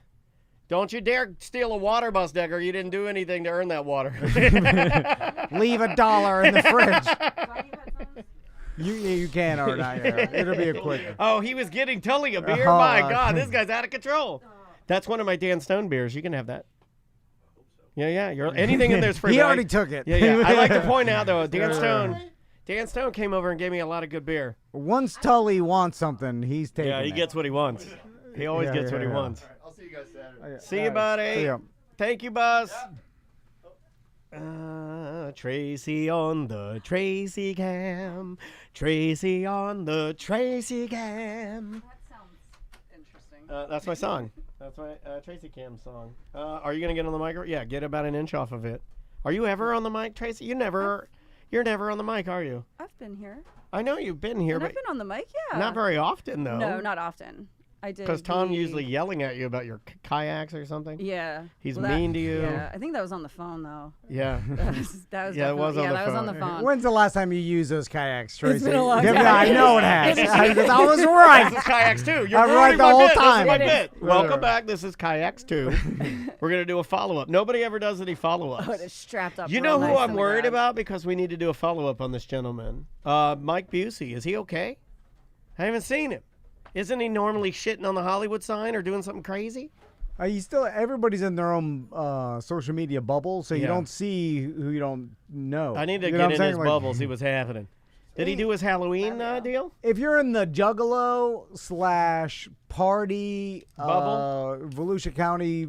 Don't you dare steal a water, Bus Decker. You didn't do anything to earn that water.
Leave $1 in the fridge. You can or not. Yeah. It'll be a quick.
Oh, he was getting Tully a beer?
Oh,
My God, this guy's out of control. That's one of my Dan Stone beers. You can have that. Yeah. Anything in there's free.
He already took it.
Yeah. I like to point out, though, Dan Stone came over and gave me a lot of good beer.
Once Tully wants something, he's taking it.
Yeah, he gets what he wants. He always gets what he wants.
I'll see you guys Saturday.
See you, buddy.
See ya.
Thank you, Buzz. Tracy on the Tracy cam. Tracy on the Tracy cam.
That sounds interesting.
That's my song. That's my Tracy cam song. Are you going to get on the mic? Yeah, get about an inch off of it. Are you ever on the mic, Tracy? You're never on the mic, are you?
I've been here.
I know you've been here,
And
but
I've been on the mic, yeah.
not very often, though.
No, not often. I did.
Because Tom usually yelling at you about your kayaks or something.
Yeah.
He's mean to you.
Yeah, I think that was on the phone, though.
Yeah.
That was
Yeah, it was on the
that was on the
phone.
phone.
When's the last time you used those kayaks, Tracy?
been a long
Yeah,
time.
I know it has. Because I was
This
right.
is Kayaks 2. You're
I'm right
ruining
the
my
whole
bit.
time.
This is my
It
bit.
is.
Welcome back. This is Kayaks 2. We're going to do a follow-up. Nobody ever does any follow-ups.
Oh, it's strapped up.
You
real
know who
nice
I'm
in the
worried
garage.
about? Because we need to do a follow-up on this gentleman. Mike Busey. Is he okay? I haven't seen him. Isn't he normally shitting on the Hollywood sign or doing something crazy?
Everybody's in their own social media bubble, so you
Yeah.
don't see who you don't know.
I need to
You know
get
what I'm
in
saying?
his
Like,
bubble, see what's happening. Did he do his Halloween deal?
If you're in the Juggalo / party Volusia County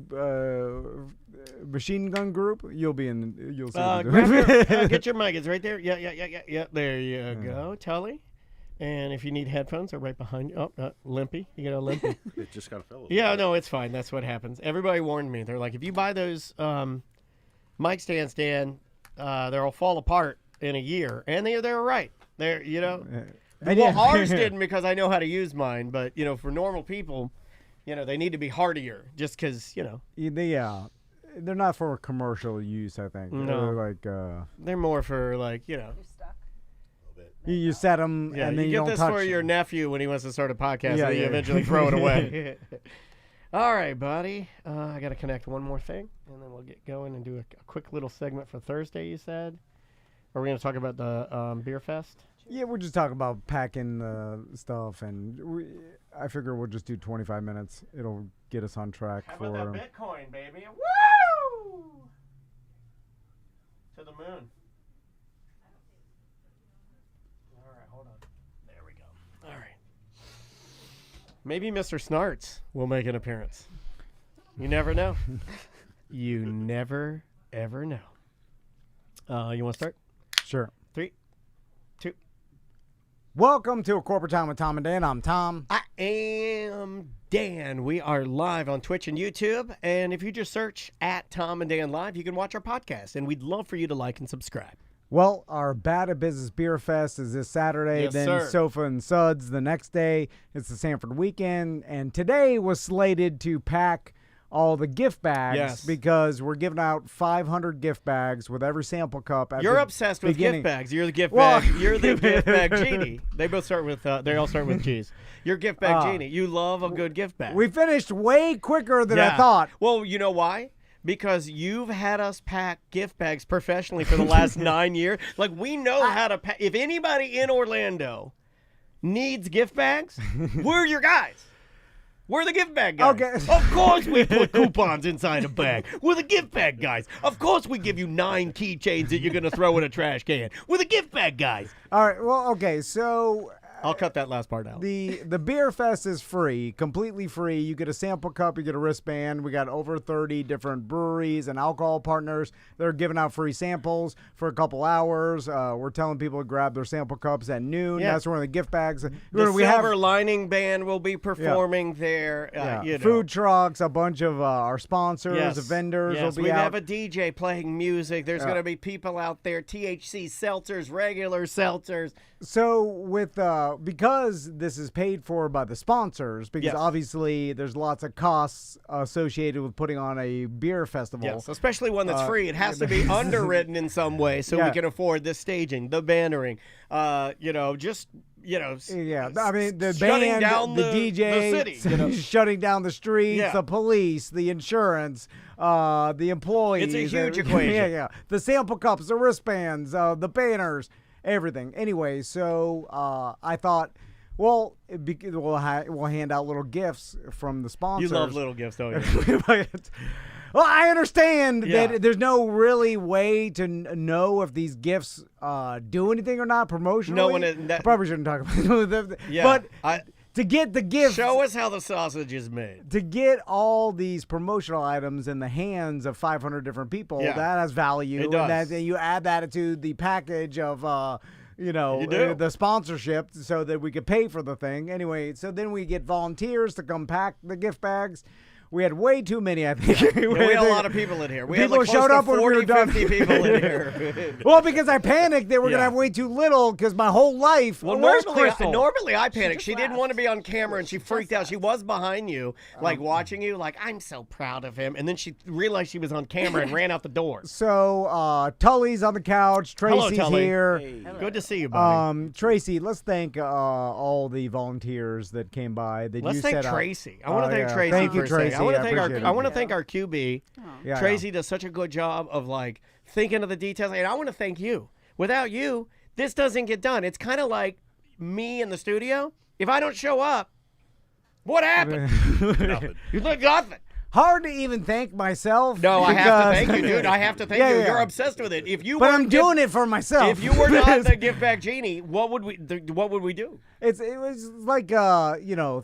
machine gun group, you'll see.
Grab get your mic. It's right there. Yeah. There you go, Tully. And if you need headphones, they're right behind you. Oh, Limpy. You got a Limpy.
It just got a fellow.
Yeah, no, it's fine. That's what happens. Everybody warned me. They're like, if you buy those mic stands, Dan, they'll fall apart in a year. And they were right. Well, ours didn't because I know how to use mine. But, for normal people, they need to be hardier just because,
They're not for commercial use, I think.
No.
They're like
they're more for
You're stuck.
you set them
Yeah,
and then
you
you
get
don't
this
touch
for your
them.
nephew when he wants to start a podcast,
Yeah,
and you
yeah.
eventually throw it away. All right, buddy. I got to connect one more thing, and then we'll get going and do a quick little segment for Thursday, you said? Or are we going to talk about the Beerfest?
Yeah, we're just talking about packing stuff, and I figure we'll just do 25 minutes. It'll get us on track
How
for.
about that Bitcoin, baby? Woo! To the moon. All right, hold on. There we go. All right. Maybe Mr. Snarts will make an appearance. You never know. You never, ever know. You want to start?
Sure.
3, 2.
Welcome to A Corporate Time with Tom and Dan. I'm Tom.
I am Dan. We are live on Twitch and YouTube. And if you just search at Tom and Dan Live, you can watch our podcast. And we'd love for you to like and subscribe.
Well, our Bad at Business Beer Fest is this Saturday.
Yes,
then
sir.
Sofa and Suds the next day. It's the Sanford weekend. And today was slated to pack all the gift bags
Yes.
because we're giving out 500 gift bags with every sample cup. At
You're
the
obsessed with
beginning.
gift bags. You're the gift
Well-
bag. You're the gift bag genie. They both start with. They all start with G's. You're gift bag genie. You love a good gift bag.
We finished way quicker than I
Yeah.
thought.
Well, you know why? Because you've had us pack gift bags professionally for the last 9 years. Like, we know how to pack. If anybody in Orlando needs gift bags, we're your guys. We're the gift bag guys.
Okay.
Of course we put coupons inside a bag. We're the gift bag guys. Of course we give you 9 keychains that you're going to throw in a trash can. We're the gift bag guys.
All right. Well, okay. So
I'll cut that last part out.
the Beer Fest is free, completely free. You get a sample cup, you get a wristband. We got over 30 different breweries and alcohol partners. They're giving out free samples for a couple hours. We're telling people to grab their sample cups at noon.
Yeah.
That's one of the gift bags.
The
we
Silver Lining Band will be performing there.
food trucks, a bunch of our sponsors,
Yes.
vendors
Yes,
will be
we
out.
have a DJ playing music. There's going to be people out there, THC seltzers, regular seltzers.
So with because this is paid for by the sponsors, because
Yes.
obviously there's lots of costs associated with putting on a beer festival.
Yes, especially one that's free. It has to be underwritten in some way so we can afford the staging, the bannering,
Yeah, I mean the
shutting
band,
down
the
the
DJ,
city,
shutting down the streets,
Yeah.
the police, the insurance, the employees.
It's a huge
and-
equation.
Yeah. The sample cups, the wristbands, the banners, everything. Anyway, so I thought, well, we'll hand out little gifts from the
You
sponsors.
love little gifts, don't you?
Well, I understand
Yeah.
that there's no really way to know if these gifts do anything or not promotionally.
No one-
I probably shouldn't talk about that.
Yeah,
But to get the gifts,
Show us how the sausage is made.
to get all these promotional items in the hands of 500 different people,
Yeah.
that has value.
It does.
And that, you add that to the package of,
You do.
the sponsorship so that we could pay for the thing. Anyway, so then we get volunteers to come pack the gift bags. We had way too many, I think.
Yeah, we had a lot of people in here. We
People
had like
showed
close
up
to
when we were
40,
done.
50 people in here.
Well, because I panicked they were going to
Yeah.
have way too little because my whole life.
Well,
Where's
normally
Crystal?
I panicked.
just
She didn't
left.
want to be on camera, and she freaked out. She was behind you, like watching you, like, I'm so proud of him. And then she realized she was on camera and ran out the door.
So Tully's on the couch.
Hello,
Tracy's
Tully.
here.
Good to see you, buddy.
Tracy, let's thank all the volunteers that came by. That
Let's
you
thank
set up.
Tracy. I want to thank
yeah.
Tracy
Thank you,
for a second.
Tracy.
I want to
I
thank our
appreciate
I
it.
want to thank our QB.
Yeah,
Tracy does such a good job of like thinking of the details, and I want to thank you. Without you, this doesn't get done. It's kind of like me in the studio. If I don't show up, what happened?
Nothing.
You look nothing.
Hard to even thank myself.
No, I have to
because-
thank you, dude. I have to thank
Yeah,
you.
yeah.
You're obsessed with it. If you
But
weren't
I'm doing it for myself.
If you were not the give back genie, what would we do?
It was like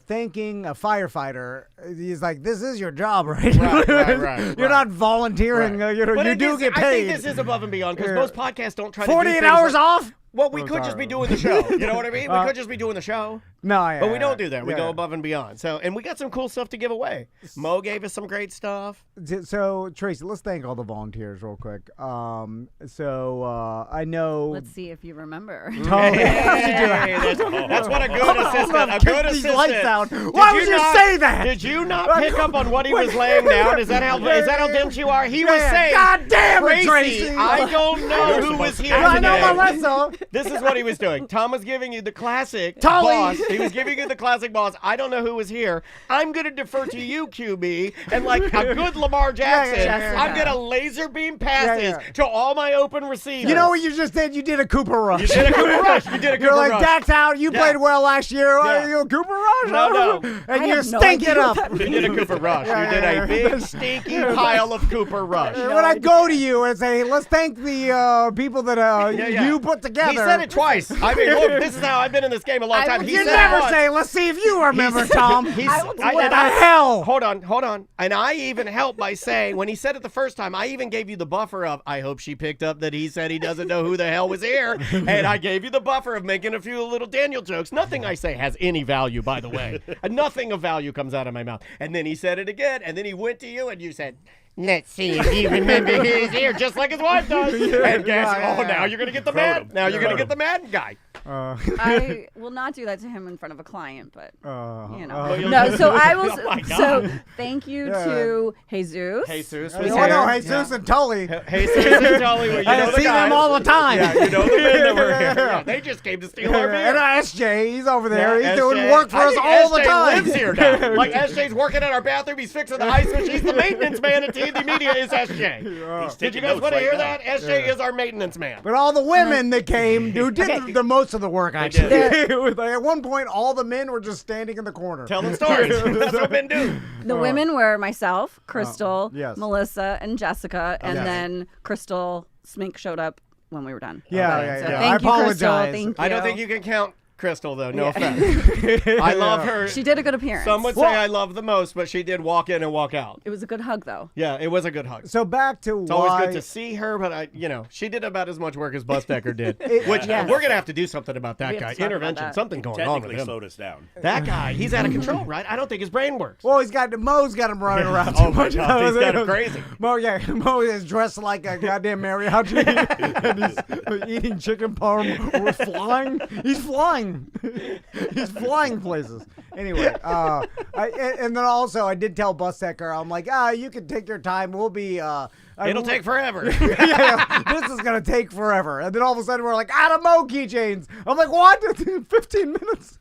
thanking a firefighter. He's like, this is your job, right?
Right.
You're not volunteering.
But
you
it
do
is-
get
I
paid.
think this is above and beyond because
Yeah.
most podcasts don't try to do
48
things
hours
like-
off.
Well, we
Oh,
could just
sorry.
be doing the show. You know what I mean? We could just be doing the show.
No, yeah,
But we
yeah,
don't do that. We
yeah,
go
yeah.
above and beyond. So, and we got some cool stuff to give away. Mo gave us some great stuff.
So Tracy, let's thank all the volunteers real quick. I know.
Let's see if you remember.
Totally.
Hey, that's what a good assistant. A good
These
assistant.
lights out.
Did
Why would you
not-
say that?
Did you not pick up on what he was laying down? Is that how dense you are? He was
Yeah.
saying,
God damn it,
Tracy,
Tracy.
I don't know who was here
I know my
today.
lesson.
This is what he was doing. Tom was giving you the classic
Tully.
boss. He was giving you the classic boss. I don't know who was here. I'm going to defer to you, QB, and like a good Lamar Jackson,
yeah.
I'm going to laser beam passes
Yeah.
to all my open receivers.
You know what you just did? You did a Cooper Rush.
You did a Cooper Rush. You did a Cooper
You're like,
Rush.
Dak's out. You
Yeah.
played well last year.
Yeah.
You Cooper Rush?
No.
And
I
you
have no
stink
idea
it
what
up.
that
You did a Cooper Rush.
Yeah,
You did
yeah,
a big, stinky pile of Cooper Rush.
And when I go to you and say, let's thank the people that
Yeah.
you put together.
He said it twice. I mean, look, this is how I've been in this game a long time. He
You
said
never
it once.
say, let's see if you remember, Tom.
I will do
What
it.
the hell?
Hold on. And I even helped by saying, when he said it the first time, I even gave you the buffer of, I hope she picked up that he said he doesn't know who the hell was here. And I gave you the buffer of making a few little Daniel jokes. Nothing I say has any value, by the way. Nothing of value comes out of my mouth. And then he said it again. And then he went to you and you said, let's see if you remember who's here, just like his wife does. And guess, now you're going to get the
Crowed
mad.
him.
Now you're going to
Crowed
get the mad guy.
I will not do that to him in front of a client, but you know.
you'll-
No, so I will.
Oh my
So
God.
thank you
Yeah.
to Jesus.
Jesus
Oh,
was
no,
here.
Jesus and Tully.
Hey, Susan, Tully, you
I
know the
see them
guys.
all the time.
Yeah, you know the men that were here.
Yeah.
Yeah, they just came to steal our beer.
And SJ, he's over there.
Yeah,
he's doing
SJ.
work for
I
us
think
all the
SJ
time.
lives here now. Like SJ's working at our bathroom. He's fixing the ice machine. He's the maintenance man at TNT Media. Is SJ?
He's
Did you
taking
guys
notes
want to
right
hear
now.
that? SJ is our maintenance man.
But all the women that came, who did
Okay.
the most of the work, actually.
did.
It was like, at one point, all the men were just standing in the corner.
Tell them stories. That's what men do.
The women were myself, Crystal,
yes.
Melissa, and Jessica, and
Yes.
then Crystal Smink showed up when we were done.
Yeah,
Okay,
yeah,
so
yeah.
Thank
I
you, Crystal.
apologize.
Thank you.
I don't think you can count Crystal, though. No
Yeah.
offense. I love her.
She did a good appearance.
Some would say I love the most, but she did walk in and walk out.
It was a good hug, though.
Yeah, it was a good hug.
So back to
It's
why.
always good to see her, but she did about as much work as Busdecker did. Which
Yes.
we're gonna have to do something about that
We have
guy.
to talk about
Intervention,
that.
something going on with
Technically
him.
slowed us down.
That guy, he's out of control, right? I don't think his brain works.
Well, Mo's got him running around
Oh
too
my
much.
God, he's got him crazy.
Mo is dressed like a goddamn mariachi, and he's eating chicken parm with flying. He's flying flying. He's flying places. Anyway, and then also I did tell Bus Secker, I'm like, you can take your time. We'll be.
It'll take forever.
Yeah, this is gonna take forever. And then all of a sudden we're like, out of Mo keychains. I'm like, what? 15 minutes.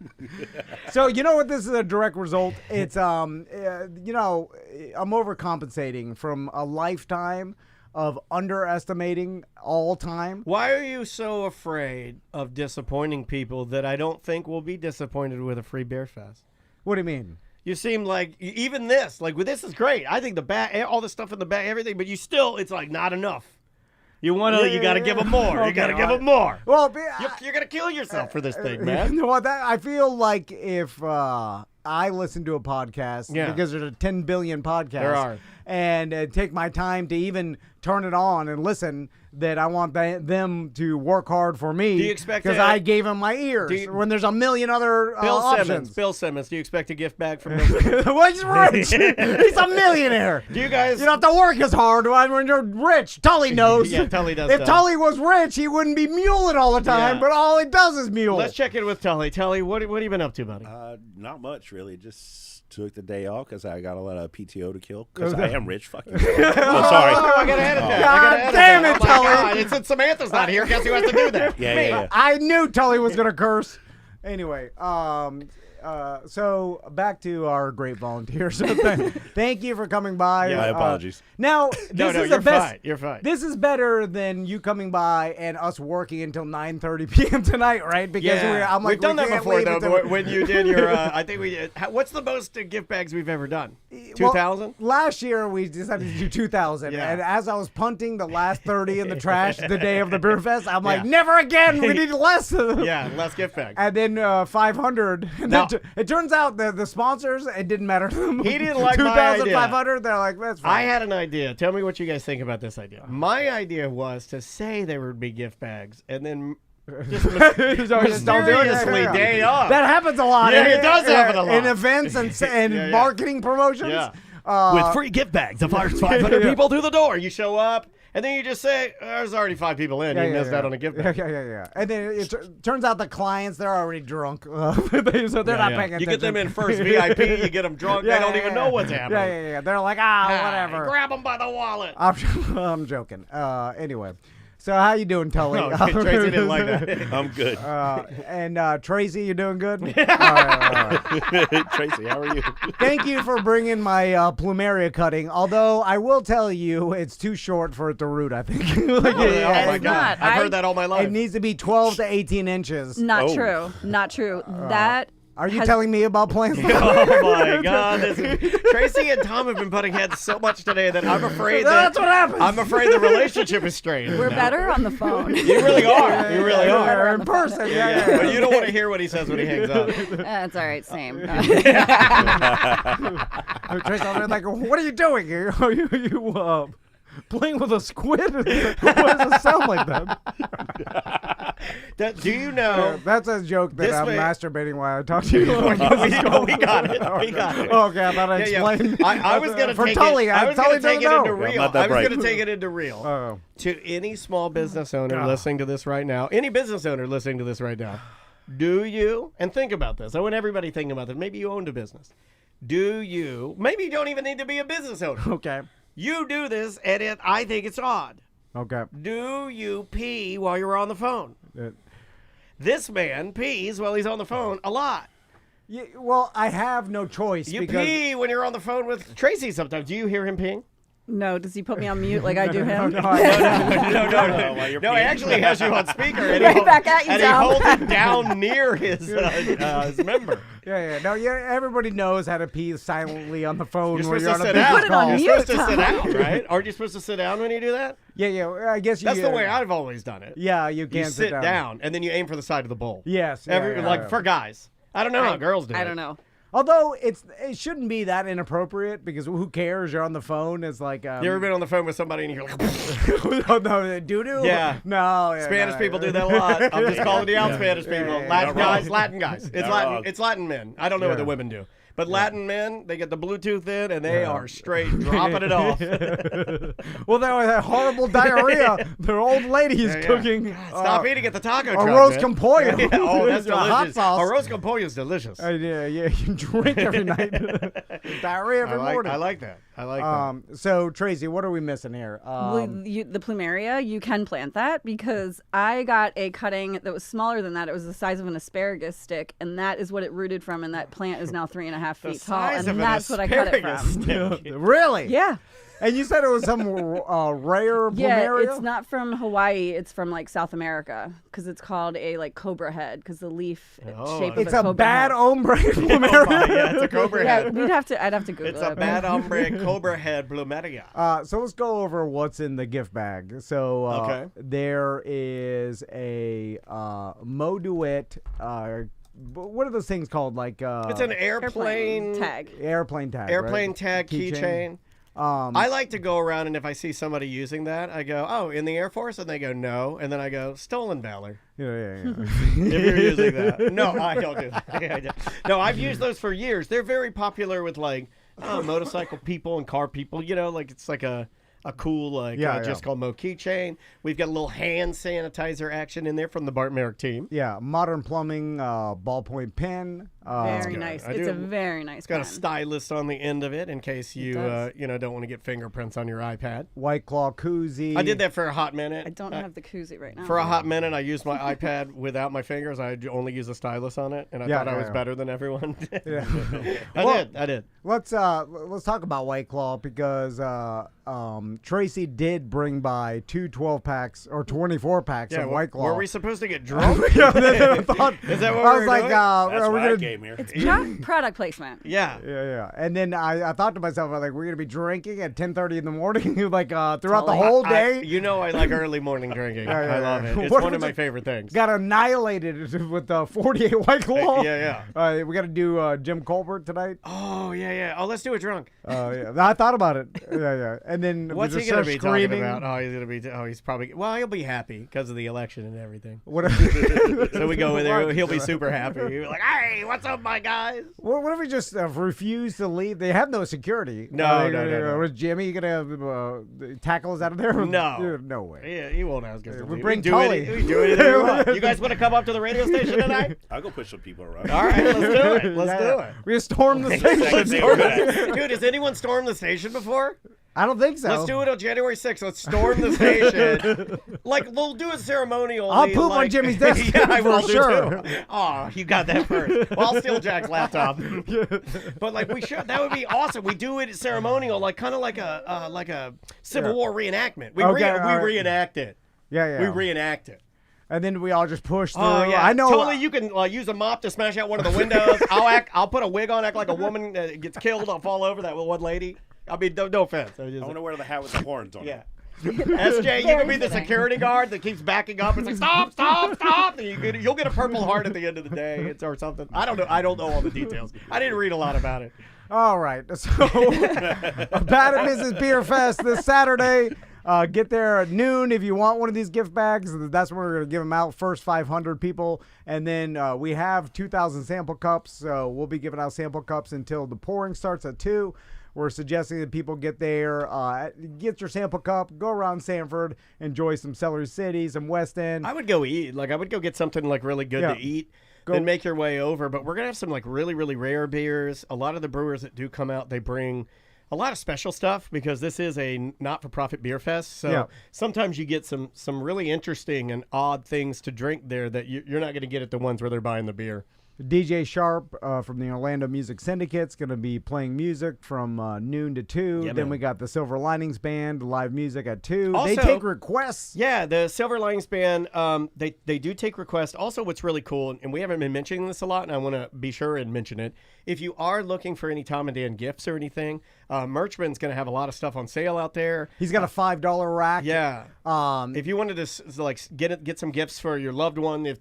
So you know what? This is a direct result. It's I'm overcompensating from a lifetime of underestimating all time.
Why are you so afraid of disappointing people that I don't think will be disappointed with a free Beerfest?
What do you mean?
You seem like even this, like, well, this is great. I think the back, all the stuff in the back, everything, but you still, it's like not enough. You want to, you got to give them more. You got to give them more.
Well,
You're going to kill yourself for this thing, man.
You know what? I feel like if I listen to a podcast, because there's a 10 billion podcasts,
There are.
and take my time to even turn it on and listen, that I want them to work hard for me.
Do you expect
because I gave them my ears when there's a million other options.
Bill Simmons, do you expect a gift bag from Bill Simmons?
Well, he's rich. He's a millionaire.
Do you guys?
You don't have to work as hard when you're rich. Tully knows.
Yeah, Tully does.
If Tully was rich, he wouldn't be muling all the time, but all he does is mule.
Let's check in with Tully. Tully, what have you been up to, buddy?
Not much, really. Just took the day off because I got a lot of PTO to kill because I am rich. Fucking. I'm sorry.
I got to edit that.
God damn it, Tully.
It's Samantha's not here. Guess who has to do that?
Yeah.
I knew Tully was gonna curse. Anyway, so back to our great volunteers. So thank you for coming by.
My apologies.
Now, this is the best.
You're fine.
This is better than you coming by and us working until 9:30 p.m. tonight, right? Because I'm like,
we've done that before, though. When you did your, I think we did. What's the most gift bags we've ever done? 2,000.
Last year we decided to do 2,000, and as I was punting the last 30 in the trash the day of the Beerfest, I'm like, never again. We need less.
Less gift bags.
And then 500.
Now,
it turns out the sponsors, it didn't matter to them.
He didn't like my idea.
2,500. They're like, that's fine.
I had an idea. Tell me what you guys think about this idea. My idea was to say there would be gift bags, and then just mysteriously day off.
That happens a lot.
Yeah, it does happen a lot.
In events and marketing promotions.
Yeah. With free gift bags, the first 500 people through the door. You show up, and then you just say, there's already 5 people in. You missed out on a gift bag.
Yeah. And then it turns out the clients, they're already drunk. So they're not paying attention.
You get them in first VIP, you get them drunk, they don't even know what's happening.
Yeah. They're like, whatever.
Grab them by the wallet.
I'm joking. Anyway. So how you doing, Tully?
Tracy didn't like that.
I'm good.
And Tracy, you doing good? All
right. Tracy, how are you?
Thank you for bringing my plumeria cutting. Although I will tell you, it's too short for it to root, I think.
Oh my God. I've heard that all my life.
It needs to be 12 to 18 inches.
Not true. Not true. That.
Are you telling me about plants?
Oh my God! Tracy and Tom have been butting heads so much today that I'm afraid
that's what happens.
I'm afraid the relationship is strained.
We're better on the phone.
You really are. You really are.
In person. Yeah.
But you don't want to hear what he says when he hangs up.
That's all right. Same.
Tracy, I'm like, what are you doing? Are you playing with a squid? Why does it sound like that?
Do you know?
That's a joke that I'm masturbating while I talk to you.
We got it.
Okay, I thought I explained.
I was going to take
Tully.
I was going to take it into real.
I was
going to take it into real. To any small business owner listening to this right now, any business owner listening to this right now, do you, and think about this. I want everybody thinking about this. Maybe you owned a business. Do you, maybe you don't even need to be a business owner.
Okay.
You do this, and I think it's odd.
Okay.
Do you pee while you're on the phone? This man pees while he's on the phone a lot.
Yeah, well, I have no choice.
You pee when you're on the phone with Tracy sometimes. Do you hear him peeing?
No, does he put me on mute like I do him?
No. He actually has you on speaker. And
right back at you,
and
Tom.
he holds it down near his member.
Yeah. No, everybody knows how to pee silently on the phone.
You're
when
supposed
you're
to sit
on a
down.
Put it on
You're
mute,
supposed to sit
Tom.
down, right? Aren't you supposed to sit down when you do that?
Yeah. I guess
That's the way I've always done it.
Yeah, you can't
You sit down, and then you aim for the side of the bowl.
Yes.
For guys. I don't know how girls do it.
I don't know.
Although it shouldn't be that inappropriate because who cares? You're on the phone. It's like
You ever been on the phone with somebody and you're like,
oh, no, doo-doo?
Yeah.
No.
Spanish people do that a lot. I'm just calling you out, Spanish people. Latin guys. It's Latin men. I don't know what the women do. But Latin men, they get the Bluetooth in, and they are straight dropping it off.
Well, that horrible diarrhea. Their old lady is cooking.
Stop eating at the taco truck.
Arroz con pollo.
Oh, that's
Hot
delicious.
sauce.
Arroz con pollo is delicious.
Yeah, you drink every night. Diarrhea every morning.
I like that. I like that.
So, Tracy, what are we missing here?
The plumeria, you can plant that because I got a cutting that was smaller than that. It was the size of an asparagus stick, and that is what it rooted from, and that plant is now 3.5 feet tall, and that's what I cut it from.
Really?
Yeah.
And you said it was some rare plumeria?
Yeah, it's not from Hawaii. It's from like South America because it's called a like cobra head because the leaf shape of
it's
a
a
cobra
bad
head.
ombre plumeria.
Yeah, it's a cobra head.
I'd have to Google
It's
it.
a bad hombre cobra head plumeria.
So let's go over what's in the gift bag. So there is a Moduit. What are those things called? Like
It's an airplane
tag.
Airplane tag.
Airplane
right?
tag keychain. I like to go around, and if I see somebody using that, I go, "Oh, in the Air Force," and they go, "No," and then I go, "Stolen valor."
Yeah.
If you're using that, no, I don't do that. No, I've used those for years. They're very popular with like motorcycle people and car people. You know, like it's like a cool just called Mo keychain. We've got a little hand sanitizer action in there from the Bart Merrick team.
Yeah, modern plumbing ballpoint pen.
Very nice. It's a very nice.
It's got
pen.
a stylus on the end of it in case you don't want to get fingerprints on your iPad.
White Claw koozie.
I did that for a hot minute.
I don't have the koozie right now.
For a hot minute, I used my iPad without my fingers. I only used a stylus on it, and I thought I was better than everyone. I did.
Let's talk about White Claw because Tracy did bring by 2 12-packs or 24-packs of White Claw.
Were we supposed to get drunk?
Is that what
I was
like,
doing?
That's
are we
why I
gonna?
came here.
It's product placement.
Yeah.
Yeah. And then I thought to myself, like, we're gonna be drinking at 10:30 in the morning, like throughout the whole day.
I like early morning drinking. I love it. It's
What
one
if
of my
it's
favorite things.
Got annihilated with 48 White Claw.
Yeah.
We got to do Jim Colbert tonight.
Oh, yeah. Oh, let's do it drunk.
Yeah. I thought about it. Yeah. And then
What's
we
he
just
going to
start
be
screaming.
talking about? He's probably, he'll be happy because of the election and everything.
What
So we go in there, he'll be super happy. He'll be like, "Hey, what's up, my guys?"
What if we just refuse to leave? They have no security.
No.
Was Jimmy gonna tackle us out of there?
No.
Dude, no way.
Yeah, he won't ask us to
We
leave.
bring
do
Tully.
we do anything we want. You guys want to come up to the radio station tonight?
I'll go push some people around.
All right, let's do it. Let's do it.
We storm the
Second
station.
thing we're gonna-
Dude, has anyone stormed the station before?
I don't think so.
Let's do it on January 6th. Let's storm the station. Like, we'll do it ceremonially.
I'll poop on Jimmy's desk
Yeah, I
for
will
sure.
too. Oh, you got that first. Well, I'll steal Jack's laptop. But like, we should. That would be awesome. We do it ceremonial, like kind of like a Civil War reenactment. We reenact it.
Yeah.
We reenact it.
And then we all just push through.
Oh yeah,
I know.
Totally, you can use a mop to smash out one of the windows. I'll put a wig on, act like a woman gets killed. I'll fall over that one lady. I mean, no offense.
I want to wear the hat with the horns on it.
SJ, you can be the security guard that keeps backing up. It's like, stop. And you'll get a purple heart at the end of the day or something. I don't know. I don't know all the details. I didn't read a lot about it.
All right. So, Bad and Mrs. Beerfest this Saturday. Get there at noon if you want one of these gift bags. That's when we're going to give them out. First 500 people. And then we have 2,000 sample cups. So we'll be giving out sample cups until the pouring starts at 2. We're suggesting that people get there, get your sample cup, go around Sanford, enjoy some Celery City, some West End.
I would go eat. Like, I would go get something like really good to eat. Then make your way over. But we're going to have some like really, really rare beers. A lot of the brewers that do come out, they bring a lot of special stuff because this is a not-for-profit beer fest. So sometimes you get some really interesting and odd things to drink there that you're not going to get at the ones where they're buying the beer.
DJ Sharp from the Orlando Music Syndicate is going to be playing music from noon to 2.
Yeah,
then
man.
we got the Silver Linings Band, live music at 2.
Also,
they take requests.
Yeah, the Silver Linings Band, they do take requests. Also, what's really cool, and we haven't been mentioning this a lot, and I want to be sure and mention it. If you are looking for any Tom and Dan gifts or anything, Merchman's going to have a lot of stuff on sale out there.
He's got a $5 rack.
Yeah. If you wanted to like get some gifts for your loved one, if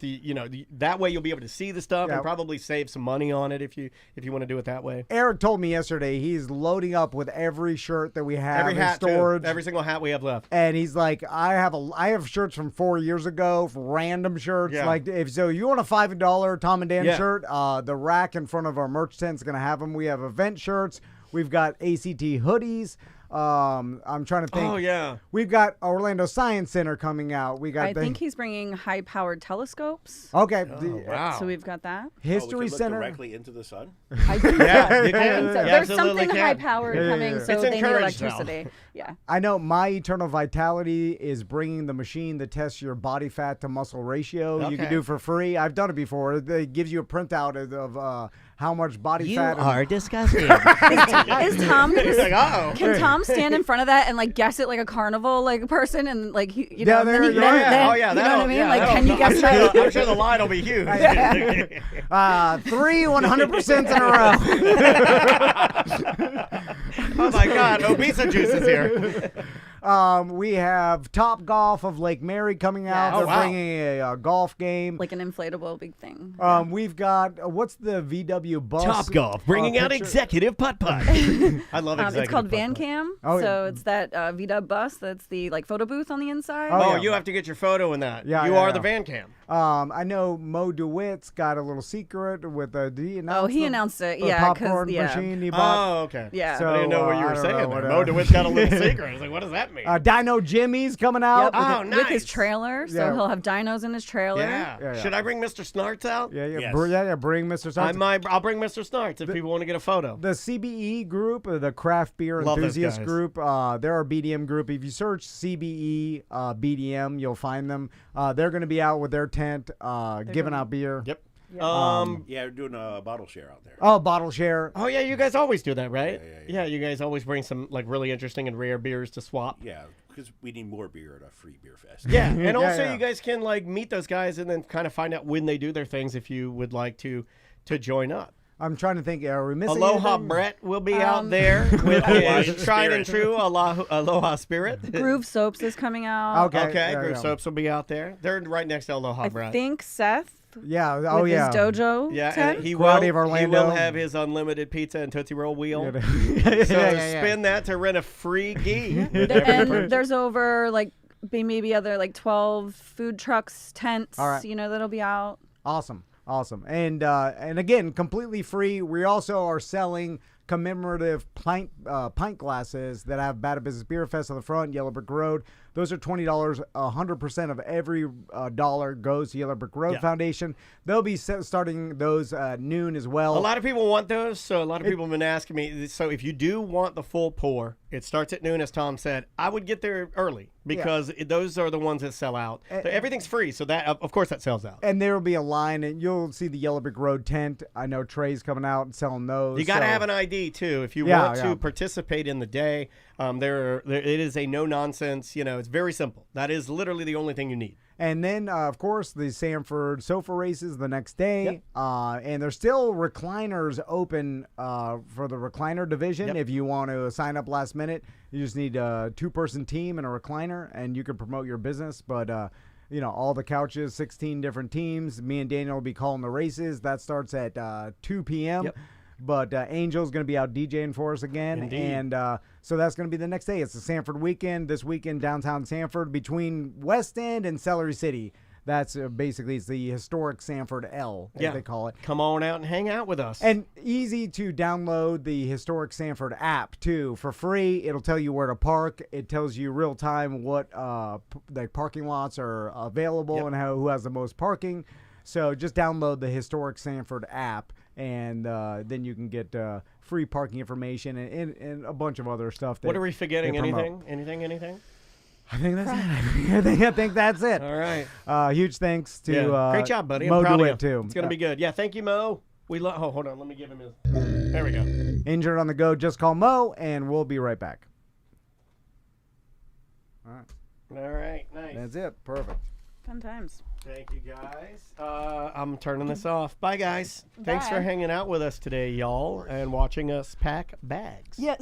that way you'll be able to see the stuff and probably save some money on it if you want to do it that way.
Eric told me yesterday he's loading up with every shirt that we have
Every
in
hat,
storage.
too. Every single hat we have left.
And he's like, I have shirts from 4 years ago, random shirts.
Yeah.
Like, if you want a $5 Tom and Dan
Yeah.
shirt, the rack in front of our merch tent is going to have them. We have event shirts. We've got ACT hoodies. I'm trying to think.
Oh, yeah.
We've got Orlando Science Center coming out. We got
I think he's bringing high-powered telescopes.
Okay.
Wow.
So we've got that.
we
History
could look
Center.
directly into the sun.
I think
Yeah, you
so.
can. You
There's
absolutely
something
can.
high-powered coming, so
It's
they need
encouraged now.
electricity. Yeah.
I know My Eternal Vitality is bringing the machine that tests your body fat to muscle ratio. You can
Okay.
do for free. I've done it before. It gives you a printout of how much body fat.
disgusting.
Is Tom gonna?
He's like, uh-oh.
Can Tom stand in front of that and like guess it like a carnival like person and like you
Yeah,
know?
there
then,
you
then,
go.
then,
Oh, yeah.
you know what I mean? Like, can you
I'm
guess
sure,
that?
I'm sure the line will be huge.
3 100% in a row.
Oh, my God. Obesa juice is here.
We have Top Golf of Lake Mary coming out.
Yes.
They're
Oh, wow.
bringing a golf game.
Like an inflatable big thing.
We've got what's the VW bus?
Top Golf, bringing out
picture?
executive putt-putt. I love executive
It's called
putt-putt.
Van Cam.
Oh,
so
yeah.
it's that VW bus that's the like photo booth on the inside.
Oh,
Oh,
yeah.
you have to get your photo in that.
Yeah,
you
yeah,
are
yeah.
the Van Cam.
I know Mo DeWitt's got a little secret with a. Did he announce
Oh, he
the-
announced it.
the
Yeah,
popcorn
'cause, yeah.
machine he bought.
Oh, okay.
Yeah.
So,
I didn't know what you
I
were
don't
saying
know
there.
what,
Mo DeWitt's got a little secret. I was like, what does that mean?
Dino Jimmy's coming out.
Yep,
Oh,
with his
nice.
trailer. So
Yeah.
he'll have dinos in his trailer.
Yeah.
Yeah, yeah.
Should I bring Mr. Snarts out?
Yeah, yeah,
Yes.
Bring Mr. Sargent.
I'll bring Mr. Snarts if people want to get a photo.
The CBE group, the craft beer
Love those
enthusiast
guys.
group, they're our BDM group. If you search CBE BDM, you'll find them. They're going to be out with their tent, giving out beer.
Yep.
Yeah, we're doing a bottle share out there.
Oh, bottle share.
Oh yeah, you guys always do that, right?
Yeah.
You guys always bring some like really interesting and rare beers to swap.
Yeah, because we need more beer at a free beer fest.
Yeah, and also
yeah.
you guys can like meet those guys and then kind of find out when they do their things if you would like to join up.
I'm trying to think. Are we missing
Aloha
anything?
Brett will be out there with his tried and true Aloha Spirit.
Groove Soaps is coming out.
Okay.
Okay,
yeah,
Groove
yeah.
Soaps will be out there. They're right next to Aloha
I
Brett.
think Seth
Yeah. Oh,
with
yeah.
his dojo
Yeah,
tent.
and he
Karate of
will
Orlando.
have his unlimited pizza and Tootsie Roll wheel.
Yeah,
So
yeah.
spin that to rent a free gi.
And there's over like maybe other like 12 food trucks, tents,
All right.
that'll be out.
Awesome. And again, completely free. We also are selling commemorative pint glasses that have Bad Business Beerfest on the front, Yellow Brick Road. Those are $20. 100% of every dollar goes to Yellow Brick Road
Yeah.
Foundation. They'll be starting those noon as well.
A lot of people want those, so a lot of people have been asking me. So if you do want the full pour, it starts at noon, as Tom said. I would get there early because those are the ones that sell out. So everything's free, so that of course that sells out.
And there will be a line, and you'll see the Yellow Brick Road tent. I know Trey's coming out and selling those.
You got to
so-
have an ID too if you
Yeah,
want
yeah.
to participate in the day. It is a no nonsense. It's very simple. That is literally the only thing you need.
And then, of course, the Sanford sofa races the next day. And there's still recliners open for the recliner division.
Yep.
If you want to sign up last minute, you just need a 2-person team and a recliner, and you can promote your business. But, all the couches, 16 different teams. Me and Daniel will be calling the races. That starts at 2 p.m.
Yep.
But Angel's going to be out DJing for us again.
Indeed.
And so that's going to be the next day. It's the Sanford weekend. This weekend, downtown Sanford, between West End and Celery City. That's basically it's the historic Sanford L, as they call it.
Come on out and hang out with us.
And easy to download the Historic Sanford app, too, for free. It'll tell you where to park. It tells you real time what the parking lots are available and who has the most parking. So just download the Historic Sanford app, and then you can get free parking information and a bunch of other stuff.
What are we forgetting?
they promote.
Anything?
I think that's it. I think that's it.
All right.
Huge thanks to
Great job, buddy.
Mo
I'm proud
DeWitt,
of you.
too.
It's going to be good. Yeah, thank you, Mo. Hold on. Let me give him his. There we go.
Injured on the go, just call Mo, and we'll be right back. All right.
All right. Nice.
That's it. Perfect.
Fun times.
Thank you, guys. I'm turning this off. Bye, guys. Thanks
Bye.
for hanging out with us today, y'all, and watching us pack bags.
Yeah,